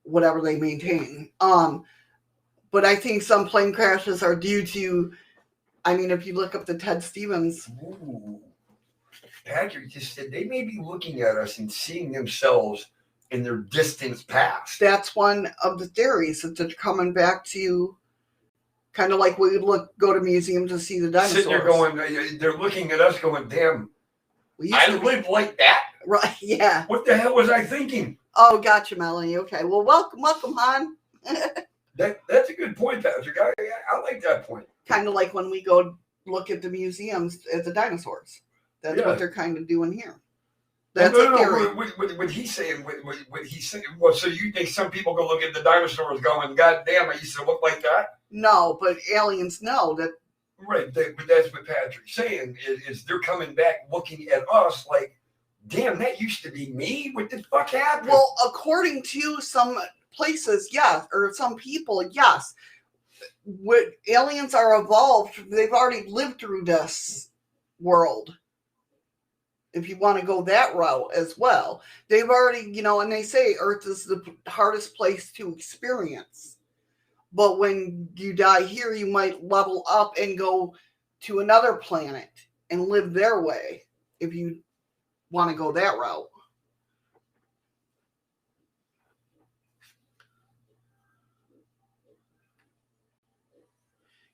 S1: Whatever they maintain. But I think some plane crashes are due to, I mean, if you look up the Ted Stevens.
S2: Ooh. Patrick just said they may be looking at us and seeing themselves in their distant past.
S1: That's one of the theories, that they're coming back to, kind of like we would go to museums to see the dinosaurs.
S2: Sitting there going, they're looking at us going, damn, I lived like that?
S1: Right, yeah.
S2: What the hell was I thinking?
S1: Oh, gotcha, Melanie. Okay, well, welcome, hon.
S2: That's a good point, Patrick. I like that point.
S1: Kind of like when we go look at the museums at the dinosaurs. That's what they're kind of doing here. That's a theory.
S2: What he's saying, what he's saying. Well, so you think some people go look at the dinosaurs going, God damn, I used to look like that?
S1: No, but aliens know that.
S2: Right, but that's what Patrick's saying, is they're coming back looking at us like, damn, that used to be me? What the fuck happened?
S1: Well, according to some places, yes, or some people, yes. What aliens are evolved, they've already lived through this world. If you want to go that route as well. They've already, and they say Earth is the hardest place to experience. But when you die here, you might level up and go to another planet and live their way, if you want to go that route.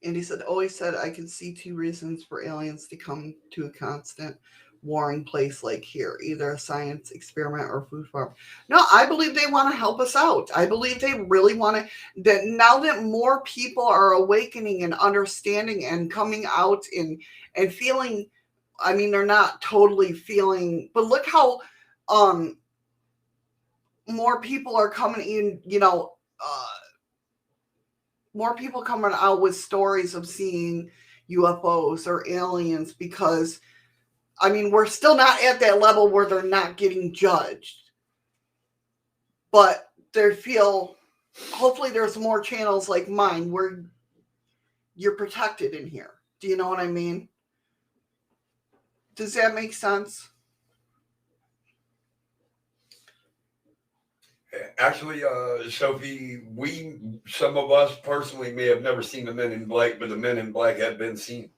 S1: And he said, always said, I can see two reasons for aliens to come to a constant warring place like here, either a science experiment or food farm. No, I believe they want to help us out. I believe they really want to, that now that more people are awakening and understanding and coming out and feeling, I mean, they're not totally feeling, but look how more people are coming in, more people coming out with stories of seeing UFOs or aliens, because I mean, we're still not at that level where they're not getting judged, but they feel, hopefully there's more channels like mine where you're protected in here. Do you know what I mean? Does that make sense?
S2: Actually, Sophie, some of us personally may have never seen the Men in Black, but the Men in Black have been seen.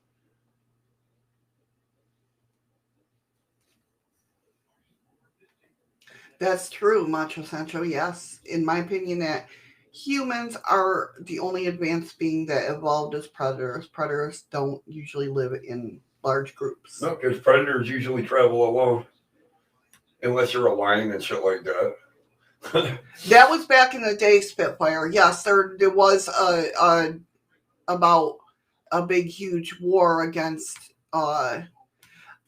S1: That's true, Macho Sancho. Yes, in my opinion, that humans are the only advanced being that evolved as predators. Predators don't usually live in large groups.
S2: No, because predators usually travel alone, unless you're a lion and shit like that.
S1: That was back in the day, Spitfire. Yes, there was about a big, huge war against.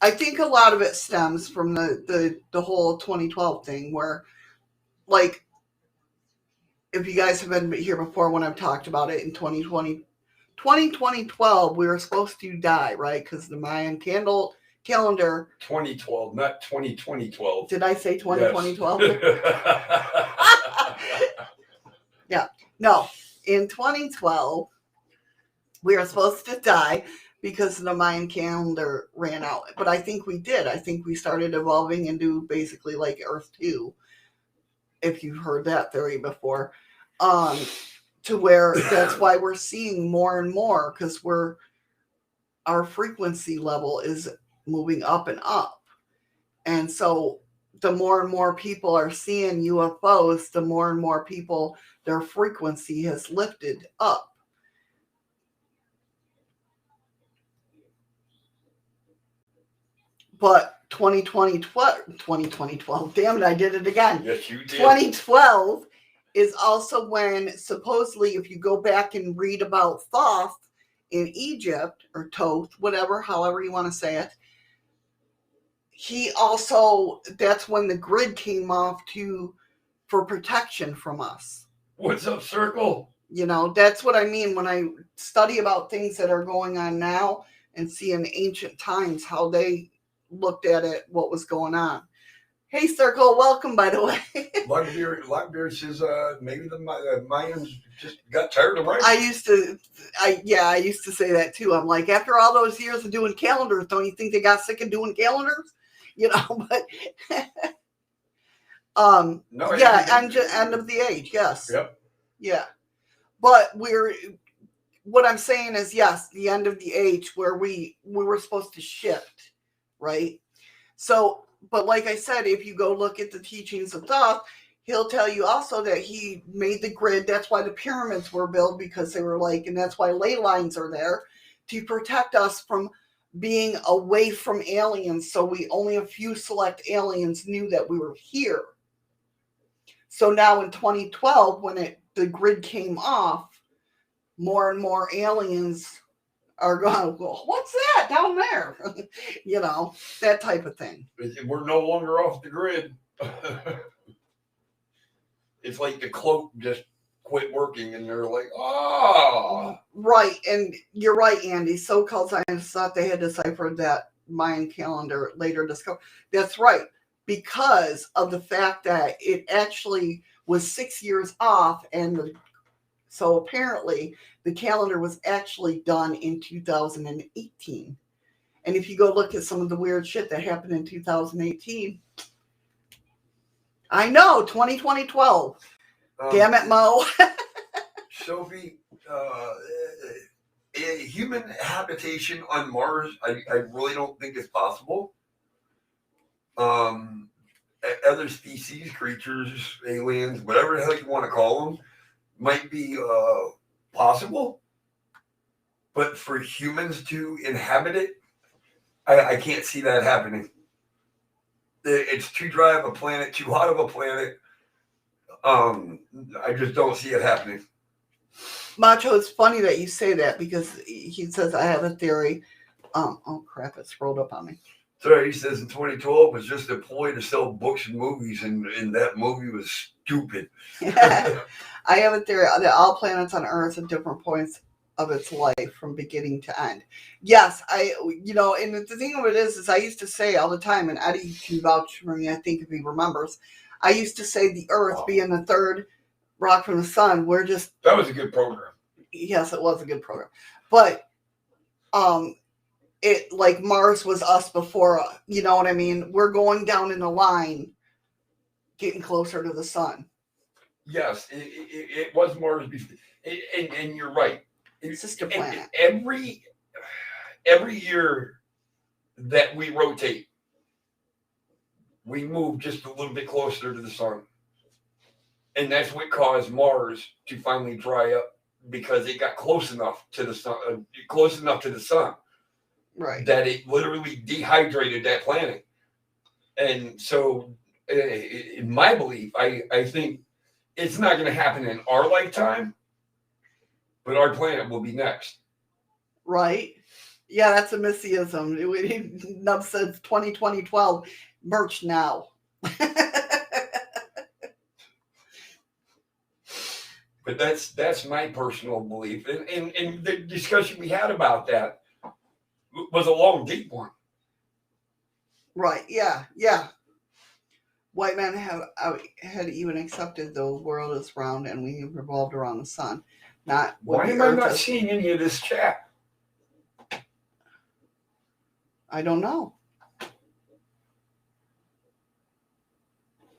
S1: I think a lot of it stems from the whole 2012 thing, where, like, if you guys have been here before when I've talked about it, in 2012, we were supposed to die, right? Because the Mayan calendar.
S2: 2012, not 2012.
S1: Did I say 2012?
S2: Yes.
S1: Yeah. No. In 2012, we were supposed to die because the Mayan calendar ran out. But I think we did. I think we started evolving into basically like Earth 2, if you've heard that theory before, to where that's why we're seeing more and more, because our frequency level is moving up and up. And so the more and more people are seeing UFOs, the more and more people, their frequency has lifted up. But 2012, damn it, I did it again.
S2: Yes, you did.
S1: 2012 is also when, supposedly, if you go back and read about Thoth in Egypt, or Thoth, whatever, however you want to say it, that's when the grid came off for protection from us.
S2: What's up, Circle?
S1: That's what I mean when I study about things that are going on now and see in ancient times how they looked at it, what was going on. Hey, Circle, welcome, by the way.
S2: Lockbeard says maybe the Mayans just got tired of writing.
S1: I used to say that too. I'm like, after all those years of doing calendars, don't you think they got sick of doing calendars? But
S2: no,
S1: yeah, end of the age, yes.
S2: Yep.
S1: Yeah. But what I'm saying is, yes, the end of the age where we were supposed to shift, right? So, but like I said, if you go look at the teachings of Thoth, he'll tell you also that he made the grid. That's why the pyramids were built, because they were and that's why ley lines are there to protect us from being away from aliens. So only a few select aliens knew that we were here. So now in 2012, when the grid came off, more and more aliens are going, well, what's that down there? That type of thing.
S2: We're no longer off the grid. It's like the cloak just quit working, and they're like, oh.
S1: Right, and you're right, Andy. So-called scientists thought they had deciphered that Mayan calendar, later discovered. That's right, because of the fact that it actually was 6 years off, and so apparently the calendar was actually done in 2018. And if you go look at some of the weird shit that happened in 2018, I know, 2012. Damn it, Mo.
S2: Sophie, human habitation on Mars, I really don't think is possible. Other species, creatures, aliens, whatever the hell you want to call them, might be possible. But for humans to inhabit it, I can't see that happening. It's too dry of a planet, too hot of a planet. I just don't see it happening.
S1: Macho, it's funny that you say that because he says, I have a theory. Oh, crap, it scrolled up on me.
S2: So he says in 2012 was just a ploy to sell books and movies, and that movie was stupid.
S1: I have a theory that all planets on Earth at different points of its life from beginning to end. Yes, and the thing of it is I used to say all the time, and Eddie can vouch for me, I think, if he remembers, I used to say the Earth being the third rock from the sun, we're just...
S2: That was a good program.
S1: Yes, it was a good program. But, it like Mars was us before, you know what I mean? We're going down in the line, getting closer to the sun.
S2: Yes, it was Mars before, and you're right.
S1: It's just a planet.
S2: Every year that we rotate, we move just a little bit closer to the sun, and that's what caused Mars to finally dry up because it got close enough to the sun.
S1: Right.
S2: That it literally dehydrated that planet. And so, in my belief, I think it's not going to happen in our lifetime, but our planet will be next.
S1: Right. Yeah, that's a Messiism. Nub says 2012, merch now.
S2: But that's my personal belief. And the discussion we had about that was a long, deep one.
S1: Right, yeah. White men had even accepted the world is round and we revolved around the sun.
S2: Why am I not seeing any of this chat?
S1: I don't know.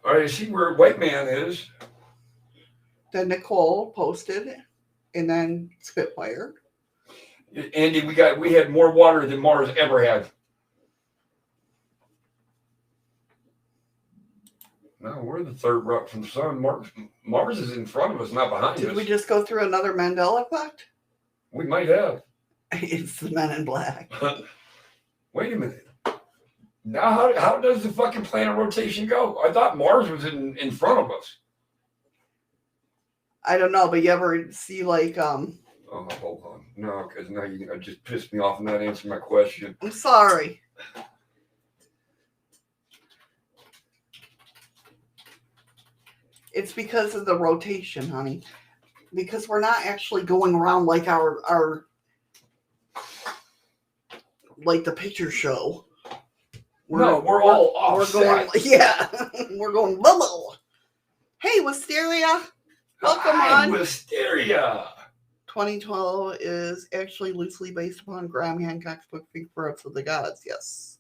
S2: All right, I see where White Man is.
S1: Then Nicole posted, and then Spitfire.
S2: Andy, we had more water than Mars ever had. No, we're the third rock from the sun. Mars is in front of us, not behind us.
S1: Did we just go through another Mandela effect?
S2: We might have.
S1: It's the Men in Black.
S2: Wait a minute. Now, how does the fucking planet rotation go? I thought Mars was in front of us.
S1: I don't know, but you ever see like
S2: Oh, hold on. No, because now you're gonna just piss me off and not answer my question.
S1: I'm sorry. It's because of the rotation, honey. Because we're not actually going around like our like the picture show.
S2: We're all offset.
S1: We're going bubble. Hey, Wisteria. Welcome on.
S2: Wisteria.
S1: 2012 is actually loosely based upon Graham Hancock's book, Secrets of the Gods. Yes.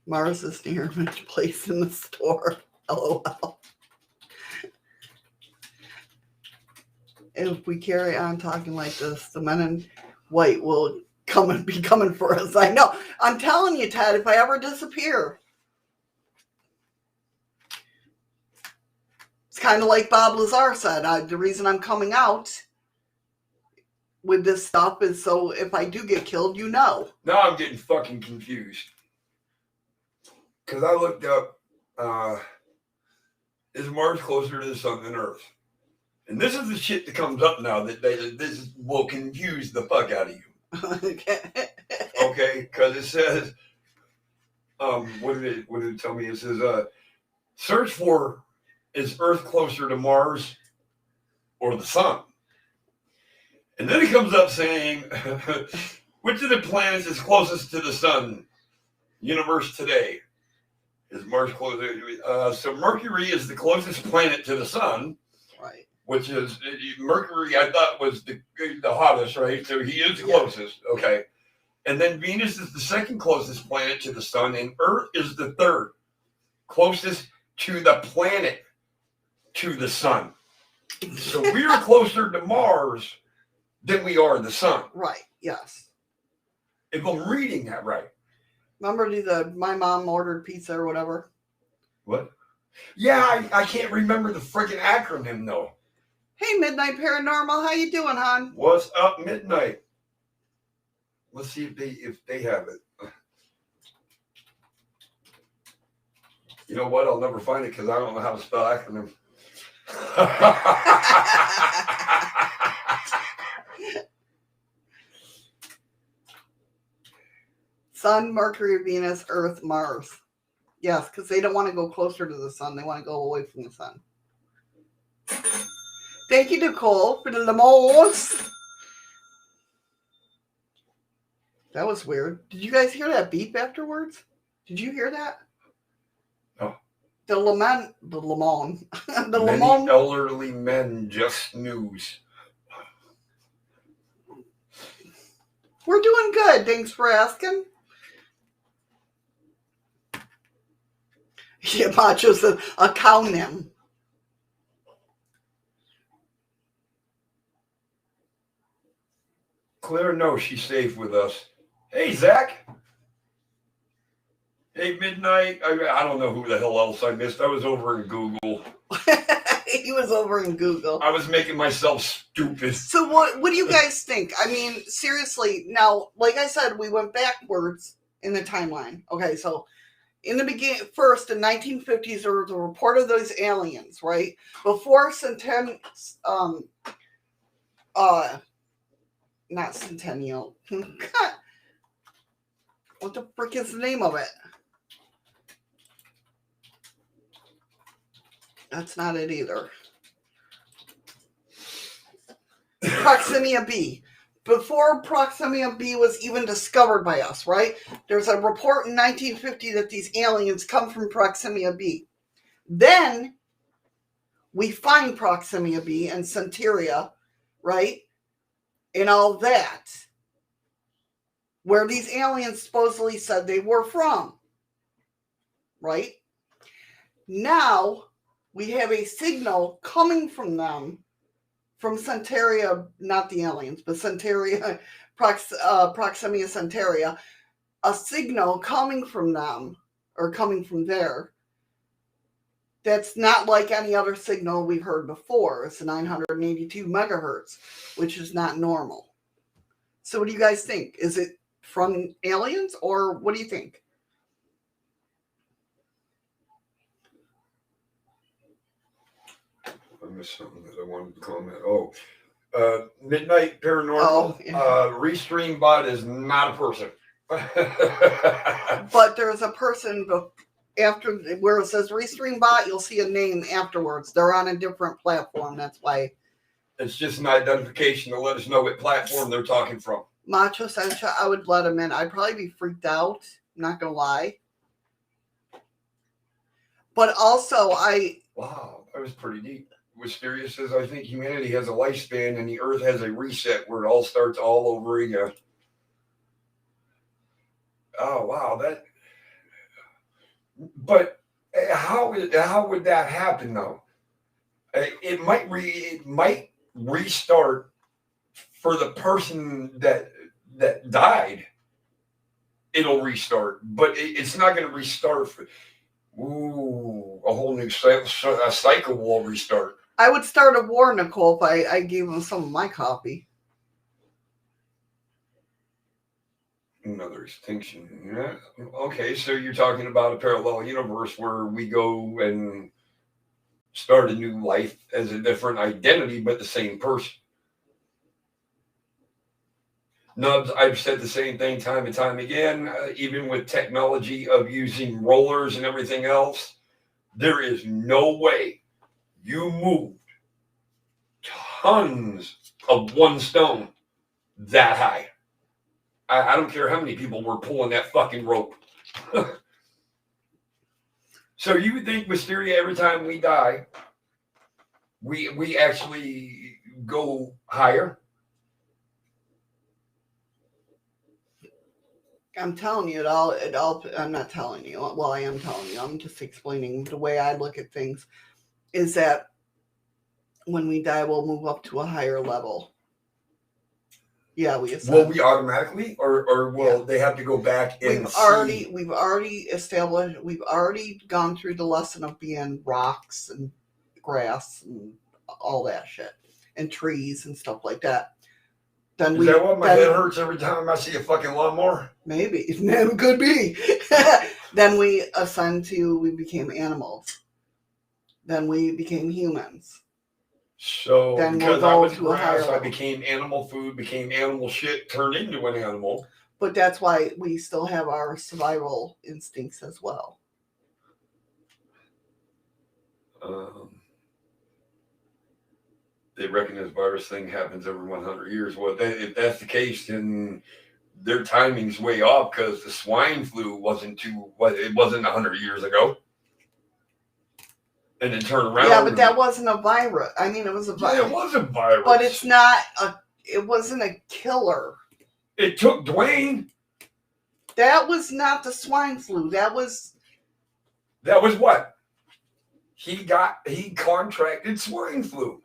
S1: Mars is near image place in the store. LOL. If we carry on talking like this, the men in white will be coming for us. I know. I'm telling you, Ted, if I ever disappear. It's kind of like Bob Lazar said. The reason I'm coming out with this stuff is so if I do get killed, you know.
S2: Now I'm getting fucking confused. Because I looked up, is Mars closer to the sun than Earth? And this is the shit that comes up now that this will confuse the fuck out of you. Okay? Because it says, what did it tell me? It says, search for, is Earth closer to Mars or the sun? And then it comes up saying, which of the planets is closest to the sun? Universe today. Is Mars closer? So Mercury is the closest planet to the sun.
S1: Right.
S2: Which is, Mercury, I thought, was the hottest, right? So he is the closest. Okay. And then Venus is the second closest planet to the sun, and Earth is the third closest to the planet to the sun. So we are closer to Mars than we are the sun.
S1: Right, yes.
S2: If I'm reading that right.
S1: Remember my mom ordered pizza or whatever?
S2: What? Yeah, I can't remember the freaking acronym though.
S1: Hey, Midnight Paranormal, how you doing, hon?
S2: What's up, Midnight? Let's see if they have it. You know what? I'll never find it because I don't know how to spell acronym.
S1: Sun, Mercury, Venus, Earth, Mars. Yes, because they don't want to go closer to the sun. They want to go away from the sun. Thank you, Nicole, for the lemons. That was weird. Did you guys hear that beep afterwards? Did you hear that?
S2: No.
S1: The lemon. The
S2: Many
S1: lemon.
S2: elderly men just snooze.
S1: We're doing good. Thanks for asking. Yeah, Macho's a accountant.
S2: Claire knows she's safe with us. Hey, Zach. Hey, Midnight. I don't know who the hell else I missed. I was over in Google.
S1: He was over in Google.
S2: I was making myself stupid.
S1: So what do you guys think? I mean, seriously, now, like I said, we went backwards in the timeline. Okay, so in the beginning, first, in 1950s, there was a report of those aliens, right? Before not Centennial. What the frick is the name of it? That's not it either. Proxima B. Before Proxima B was even discovered by us, right? There's a report in 1950 that these aliens come from Proxima B. Then we find Proxima B and Centauria, right? And all that. Where these aliens supposedly said they were from. Right? Now, we have a signal coming from them, from Centauria, not the aliens, but Centauria, Proxima Centauria, a signal coming from them, or coming from there, that's not like any other signal we've heard before. It's 982 megahertz, which is not normal. So what do you guys think? Is it from aliens, or what do you think?
S2: I missed something that I wanted to comment. Midnight Paranormal.
S1: Oh, yeah.
S2: Restream bot is not a person.
S1: But there's a person after where it says Restream bot, you'll see a name afterwards. They're on a different platform. That's why.
S2: It's just an identification to let us know what platform they're talking from.
S1: Macho Sancha, I would let him in. I'd probably be freaked out. I'm not going to lie. But also,
S2: Wow, that was pretty deep. Wisteria says, I think humanity has a lifespan and the earth has a reset where it all starts all over again. Oh, wow. But how would that happen, though? It might restart for the person that died. It'll restart, but it's not going to restart for... Ooh, a whole new cycle will restart.
S1: I would start a war, Nicole, if I gave him some of my coffee.
S2: Another extinction. Yeah. Okay, so you're talking about a parallel universe where we go and start a new life as a different identity, but the same person. Nubs, I've said the same thing time and time again, even with technology of using rollers and everything else. There is no way you moved tons of one stone that high. I don't care how many people were pulling that fucking rope. So you would think Wisteria, every time we die, we actually go higher?
S1: I'm telling you, it all, I'm not telling you. Well, I am telling you. I'm just explaining the way I look at things is that when we die, we'll move up to a higher level. Yeah, we ascend.
S2: Will we automatically, or will they have to go back and
S1: we've already established, we've already gone through the lesson of being rocks and grass and all that shit. and trees and stuff like that. Then
S2: Is that why my head hurts every time I see a fucking lawnmower?
S1: Maybe. It could be. Then we became animals. Then we became humans.
S2: So
S1: then
S2: because I was grass, I became animal food, became animal shit, turned into an animal.
S1: But that's why we still have our survival instincts as well.
S2: They reckon this virus thing happens every 100 years. Well, if that's the case, then their timing's way off because the swine flu wasn't 100 years ago. And then turn around.
S1: Yeah, but that wasn't a virus. I mean, it was a virus.
S2: Yeah, it was a virus.
S1: But it's not it wasn't a killer.
S2: It took Dwayne.
S1: That was not the swine flu. That was
S2: what? He contracted swine flu.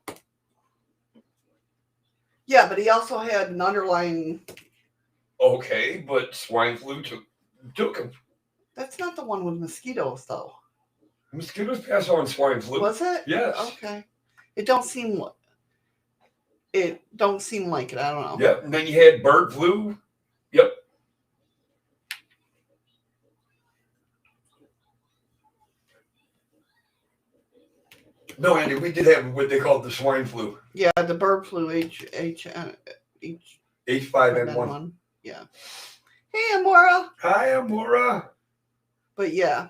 S1: Yeah, but he also had an underlying.
S2: Okay, but swine flu took him.
S1: That's not the one with mosquitoes, though.
S2: Mosquitoes pass on swine flu.
S1: Was it?
S2: Yes.
S1: Okay. It don't seem like it. I don't know.
S2: Yep. And then you had bird flu. Yep. No, Andy, we did have what they called the swine flu.
S1: Yeah, the bird flu
S2: H5N1.
S1: Yeah. Hey, Amora.
S2: Hi, Amora.
S1: But yeah.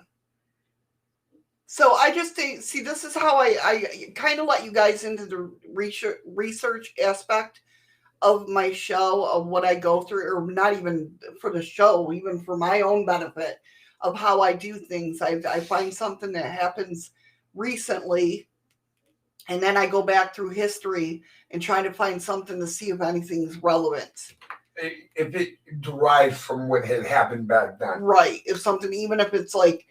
S1: So I just think, this is how I kind of let you guys into the research aspect of my show, of what I go through, or not even for the show, even for my own benefit of how I do things. I find something that happens recently, and then I go back through history and try to find something to see if anything's relevant.
S2: If it derived from what had happened back then.
S1: Right. Even if it's like,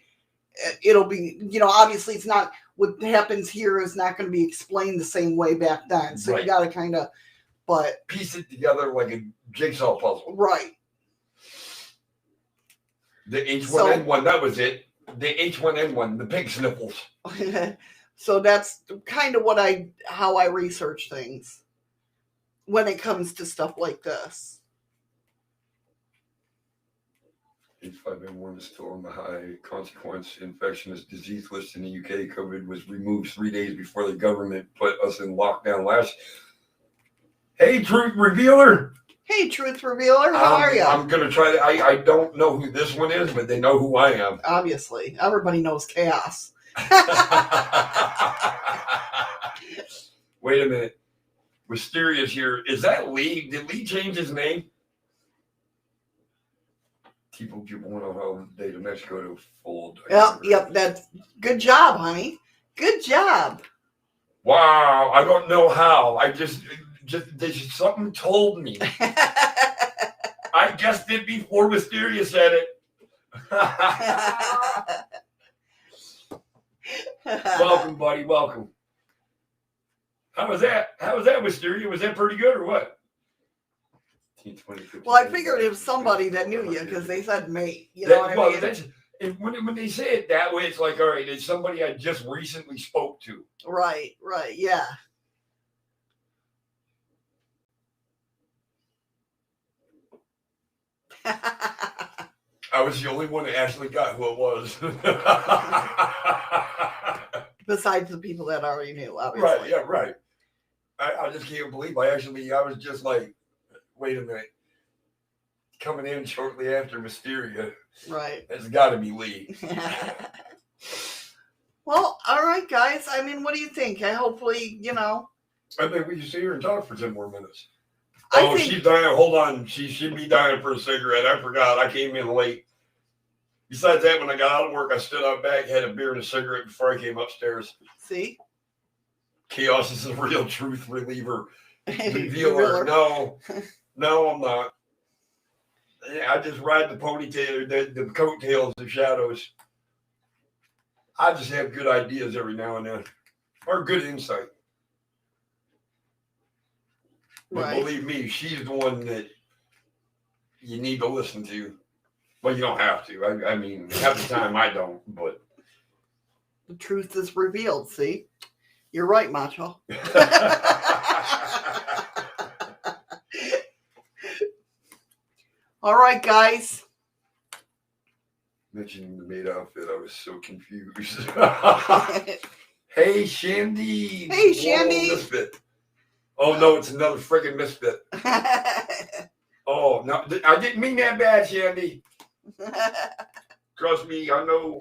S1: it'll be, obviously it's not, what happens here is not going to be explained the same way back then. So You got to kind of,
S2: piece it together like a jigsaw puzzle.
S1: Right.
S2: The H1N1, that was it. The H1N1, the pig sniffles.
S1: So that's kind of how I research things when it comes to stuff like this.
S2: H5N1 is still on the high consequence infectious disease list in the UK. COVID was removed 3 days before the government put us in lockdown last. Hey, Truth Revealer.
S1: Hey, Truth Revealer. How are you?
S2: I'm going to try to. I don't know who this one is, but they know who I am.
S1: Obviously. Everybody knows Chaos.
S2: Wait a minute. Wisteria's here. Is that Lee? Did Lee change his name? People want to holiday to Mexico to full.
S1: Yep. That's good job, honey. Good job.
S2: Wow. I don't know how. Something told me. I guessed it before Wisteria said it. Welcome, buddy. Welcome. How was that? Wisteria? Was that pretty good or what?
S1: Well, I figured it was somebody that knew you because they said mate. You know what I mean?
S2: When they say it that way, it's like, all right, it's somebody I just recently spoke to.
S1: Right, yeah.
S2: I was the only one that actually got who it was.
S1: Besides the people that already knew, obviously.
S2: Right, yeah, right. I just can't believe I was just like, wait a minute. Coming in shortly after Mysteria.
S1: Right.
S2: It's got to be Lee.
S1: Well, all right, guys. I mean, what do you think? Hopefully,
S2: I think we can sit here and talk for 10 more minutes.
S1: She's
S2: dying. Hold on. She should be dying for a cigarette. I forgot. I came in late. Besides that, when I got out of work, I stood out back, had a beer and a cigarette before I came upstairs.
S1: See?
S2: Chaos is a real truth reliever. Revealer. No, I'm not. I just ride the ponytail, the coattails of shadows. I just have good ideas every now and then, or good insight. But believe me, she's the one that you need to listen to. Well, you don't have to. I mean, half the time I don't, but.
S1: The truth is revealed, see? You're right, Macho. All right, guys.
S2: Mentioning the maid outfit, I was so confused. Hey, Shandy.
S1: Hey, Shandy.
S2: Misfit. Oh, no, it's another friggin' misfit. Oh, no, I didn't mean that bad, Shandy. Trust me, I know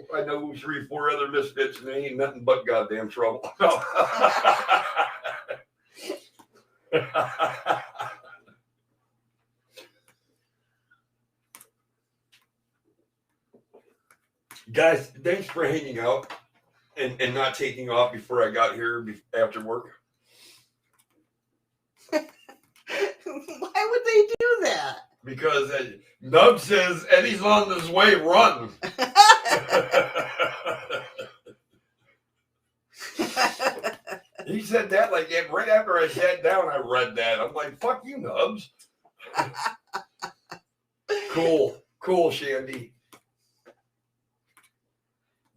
S2: 3 or 4 other misfits, and they ain't nothing but goddamn trouble. Guys, thanks for hanging out and not taking off before I got here after work.
S1: Why would they do that?
S2: Because Nub says Eddie's on his way, run. He said that like right after I sat down, I read that. I'm like, fuck you, Nubs. Cool, Shandy.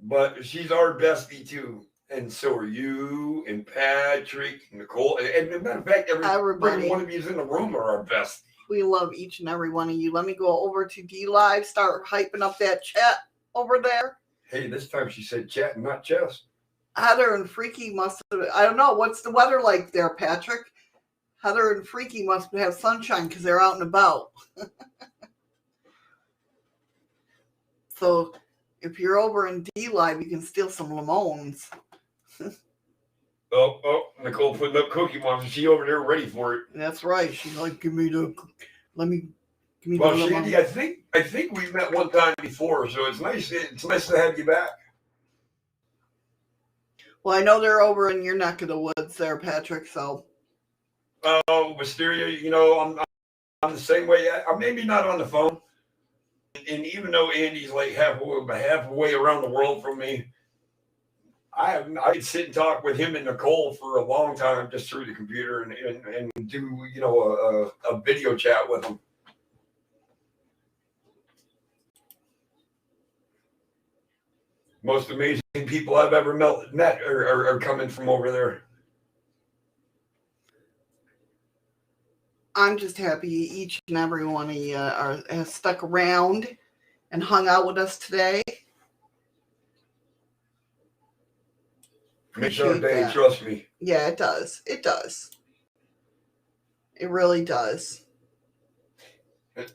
S2: But she's our bestie too. And so are you and Patrick, Nicole. And as a matter of fact, every one of you in the room are our bestie.
S1: We love each and every one of you. Let me go over to dlive, start hyping up that chat over there.
S2: Hey, this time she said chat and not chess.
S1: Heather and Freaky must have, I don't know, what's the weather like there, Patrick? Heather and Freaky must have sunshine because they're out and about. So if you're over in dlive, you can steal some lemons.
S2: Oh, Nicole putting up Cookie Monster. She over there ready for it.
S1: That's right. She's like, give me the
S2: Well, Shandy, I think we met one time before, so it's nice to have you back.
S1: Well, I know they're over in your neck of the woods there, Patrick, so.
S2: Oh, Wisteria, I'm the same way. I'm maybe not on the phone. And even though Andy's like halfway around the world from me, I could sit and talk with him and Nicole for a long time just through the computer and do, a video chat with them. Most amazing people I've ever met are coming from over there.
S1: I'm just happy each and every one of you has stuck around and hung out with us today.
S2: Makes our day, trust me.
S1: Yeah, it does. It does. It really does.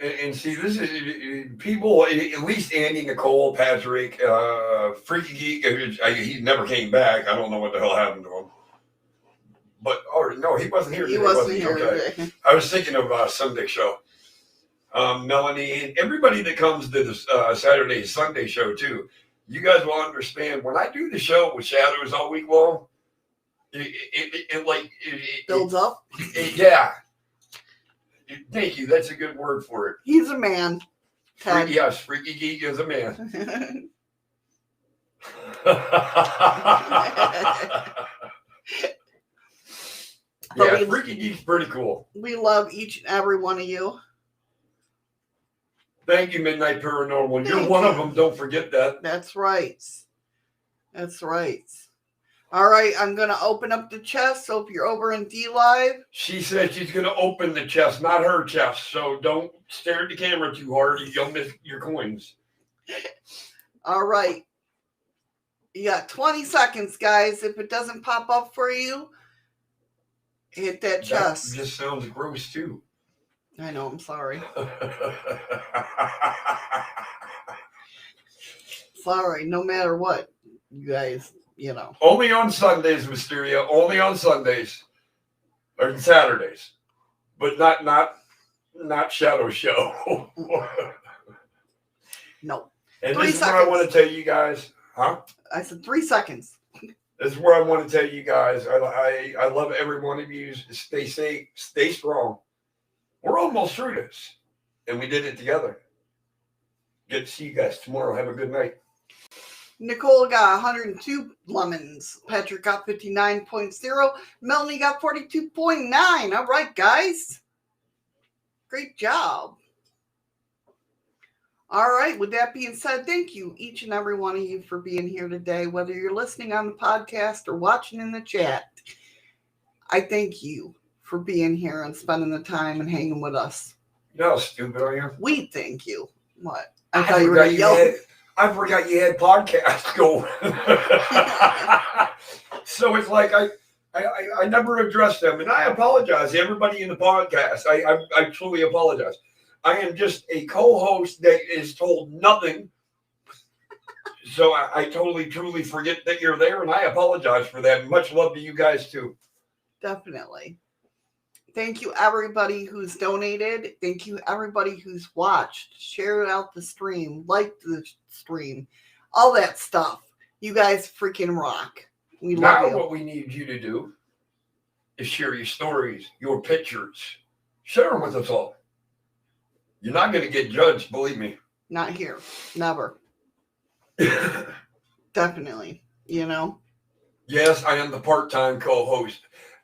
S2: And see, this is people, at least Andy, Nicole, Patrick, Freaky Geek, he never came back. I don't know what the hell happened to him. But, no, he wasn't here today.
S1: He wasn't here
S2: today. I was thinking of Sunday show. Melanie, and everybody that comes to this Saturday, Sunday show too, you guys will understand, when I do the show with Shadows all week long, it
S1: builds up?
S2: Yeah. Thank you. That's a good word for it.
S1: He's a man.
S2: Yes, Freaky Geek is a man. Yeah, Freaky Geek's pretty cool.
S1: We love each and every one of you.
S2: Thank you, Midnight Paranormal. You're one of them. Don't forget that.
S1: That's right. That's right. All right, I'm going to open up the chest. So if you're over in dlive.
S2: She said she's going to open the chest, not her chest. So don't stare at the camera too hard. You'll miss your coins.
S1: All right. You got 20 seconds, guys. If it doesn't pop up for you, hit that chest.
S2: That just sounds gross, too.
S1: I know. I'm sorry. Sorry. No matter what, you guys,
S2: Only on Sundays, Mysteria. Only on Sundays. Or Saturdays. But not Shadow Show.
S1: No.
S2: And this is what I want to tell you guys. Huh?
S1: I said 3 seconds.
S2: This is where I want to tell you guys. I love every one of you. Stay safe. Stay strong. We're almost through this. And we did it together. Get to see you guys tomorrow. Have a good night.
S1: Nicole got 102 lemons. Patrick got 59.0. Melanie got 42.9. All right, guys. Great job. All right. With that being said, thank you, each and every one of you, for being here today. Whether you're listening on the podcast or watching in the chat, I thank you for being here and spending the time and hanging with us.
S2: You know how stupid I am?
S1: We thank you. What?
S2: I
S1: thought you were going to yell.
S2: I forgot you had podcasts going. So it's like I never addressed them, and I apologize to everybody in the podcast. I truly apologize. I am just a co-host that is told nothing. So I totally, truly forget that you're there, and I apologize for that. Much love to you guys, too.
S1: Definitely. Thank you, everybody who's donated. Thank you, everybody who's watched, shared out the stream, liked the stream, all that stuff. You guys freaking rock. We love you.
S2: Now what we need you to do is share your stories, your pictures. Share them with us all. You're not going to get judged, believe me.
S1: Not here. Never. Definitely. You know?
S2: Yes, I am the part-time co-host.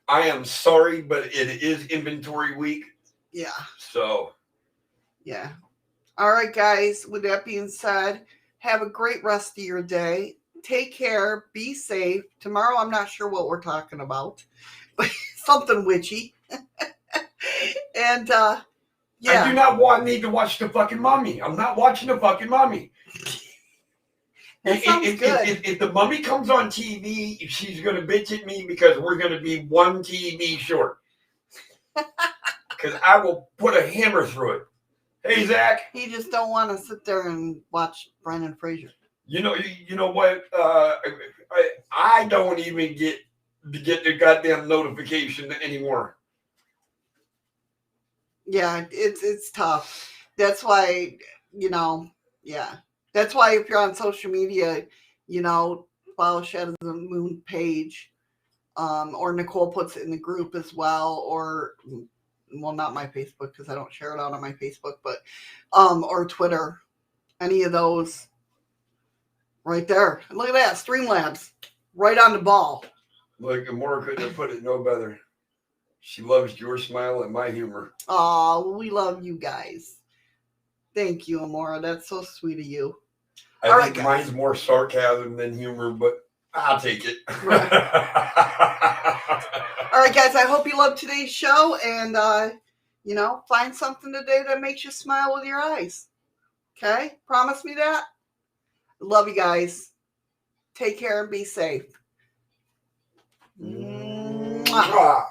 S2: I am sorry, but it is inventory week.
S1: Yeah.
S2: So.
S1: Yeah. All right, guys. With that being said, have a great rest of your day. Take care. Be safe. Tomorrow, I'm not sure what we're talking about. Something witchy. And, yeah.
S2: I do not need to watch the fucking mummy. I'm not watching the fucking mummy. If the mummy comes on TV, she's going to bitch at me because we're going to be one TV short. Because I will put a hammer through it. Hey, Zach.
S1: He just don't want to sit there and watch Brendan Fraser.
S2: You know what? I don't even get the goddamn notification anymore.
S1: Yeah, it's tough. That's why, yeah. That's why if you're on social media, follow Shadows of the Moon page, or Nicole puts it in the group as well, or, well, not my Facebook because I don't share it out on my Facebook, but, or Twitter, any of those right there. And look at that, Streamlabs, right on the ball.
S2: Look, Amora couldn't have put it no better. She loves your smile and my humor.
S1: Oh, we love you guys. Thank you, Amora. That's so sweet of you.
S2: I think mine's more sarcasm than humor, but I'll take it.
S1: Right. All right, guys. I hope you loved today's show, and find something today that makes you smile with your eyes. Okay? Promise me that. Love you guys. Take care and be safe. Mwah.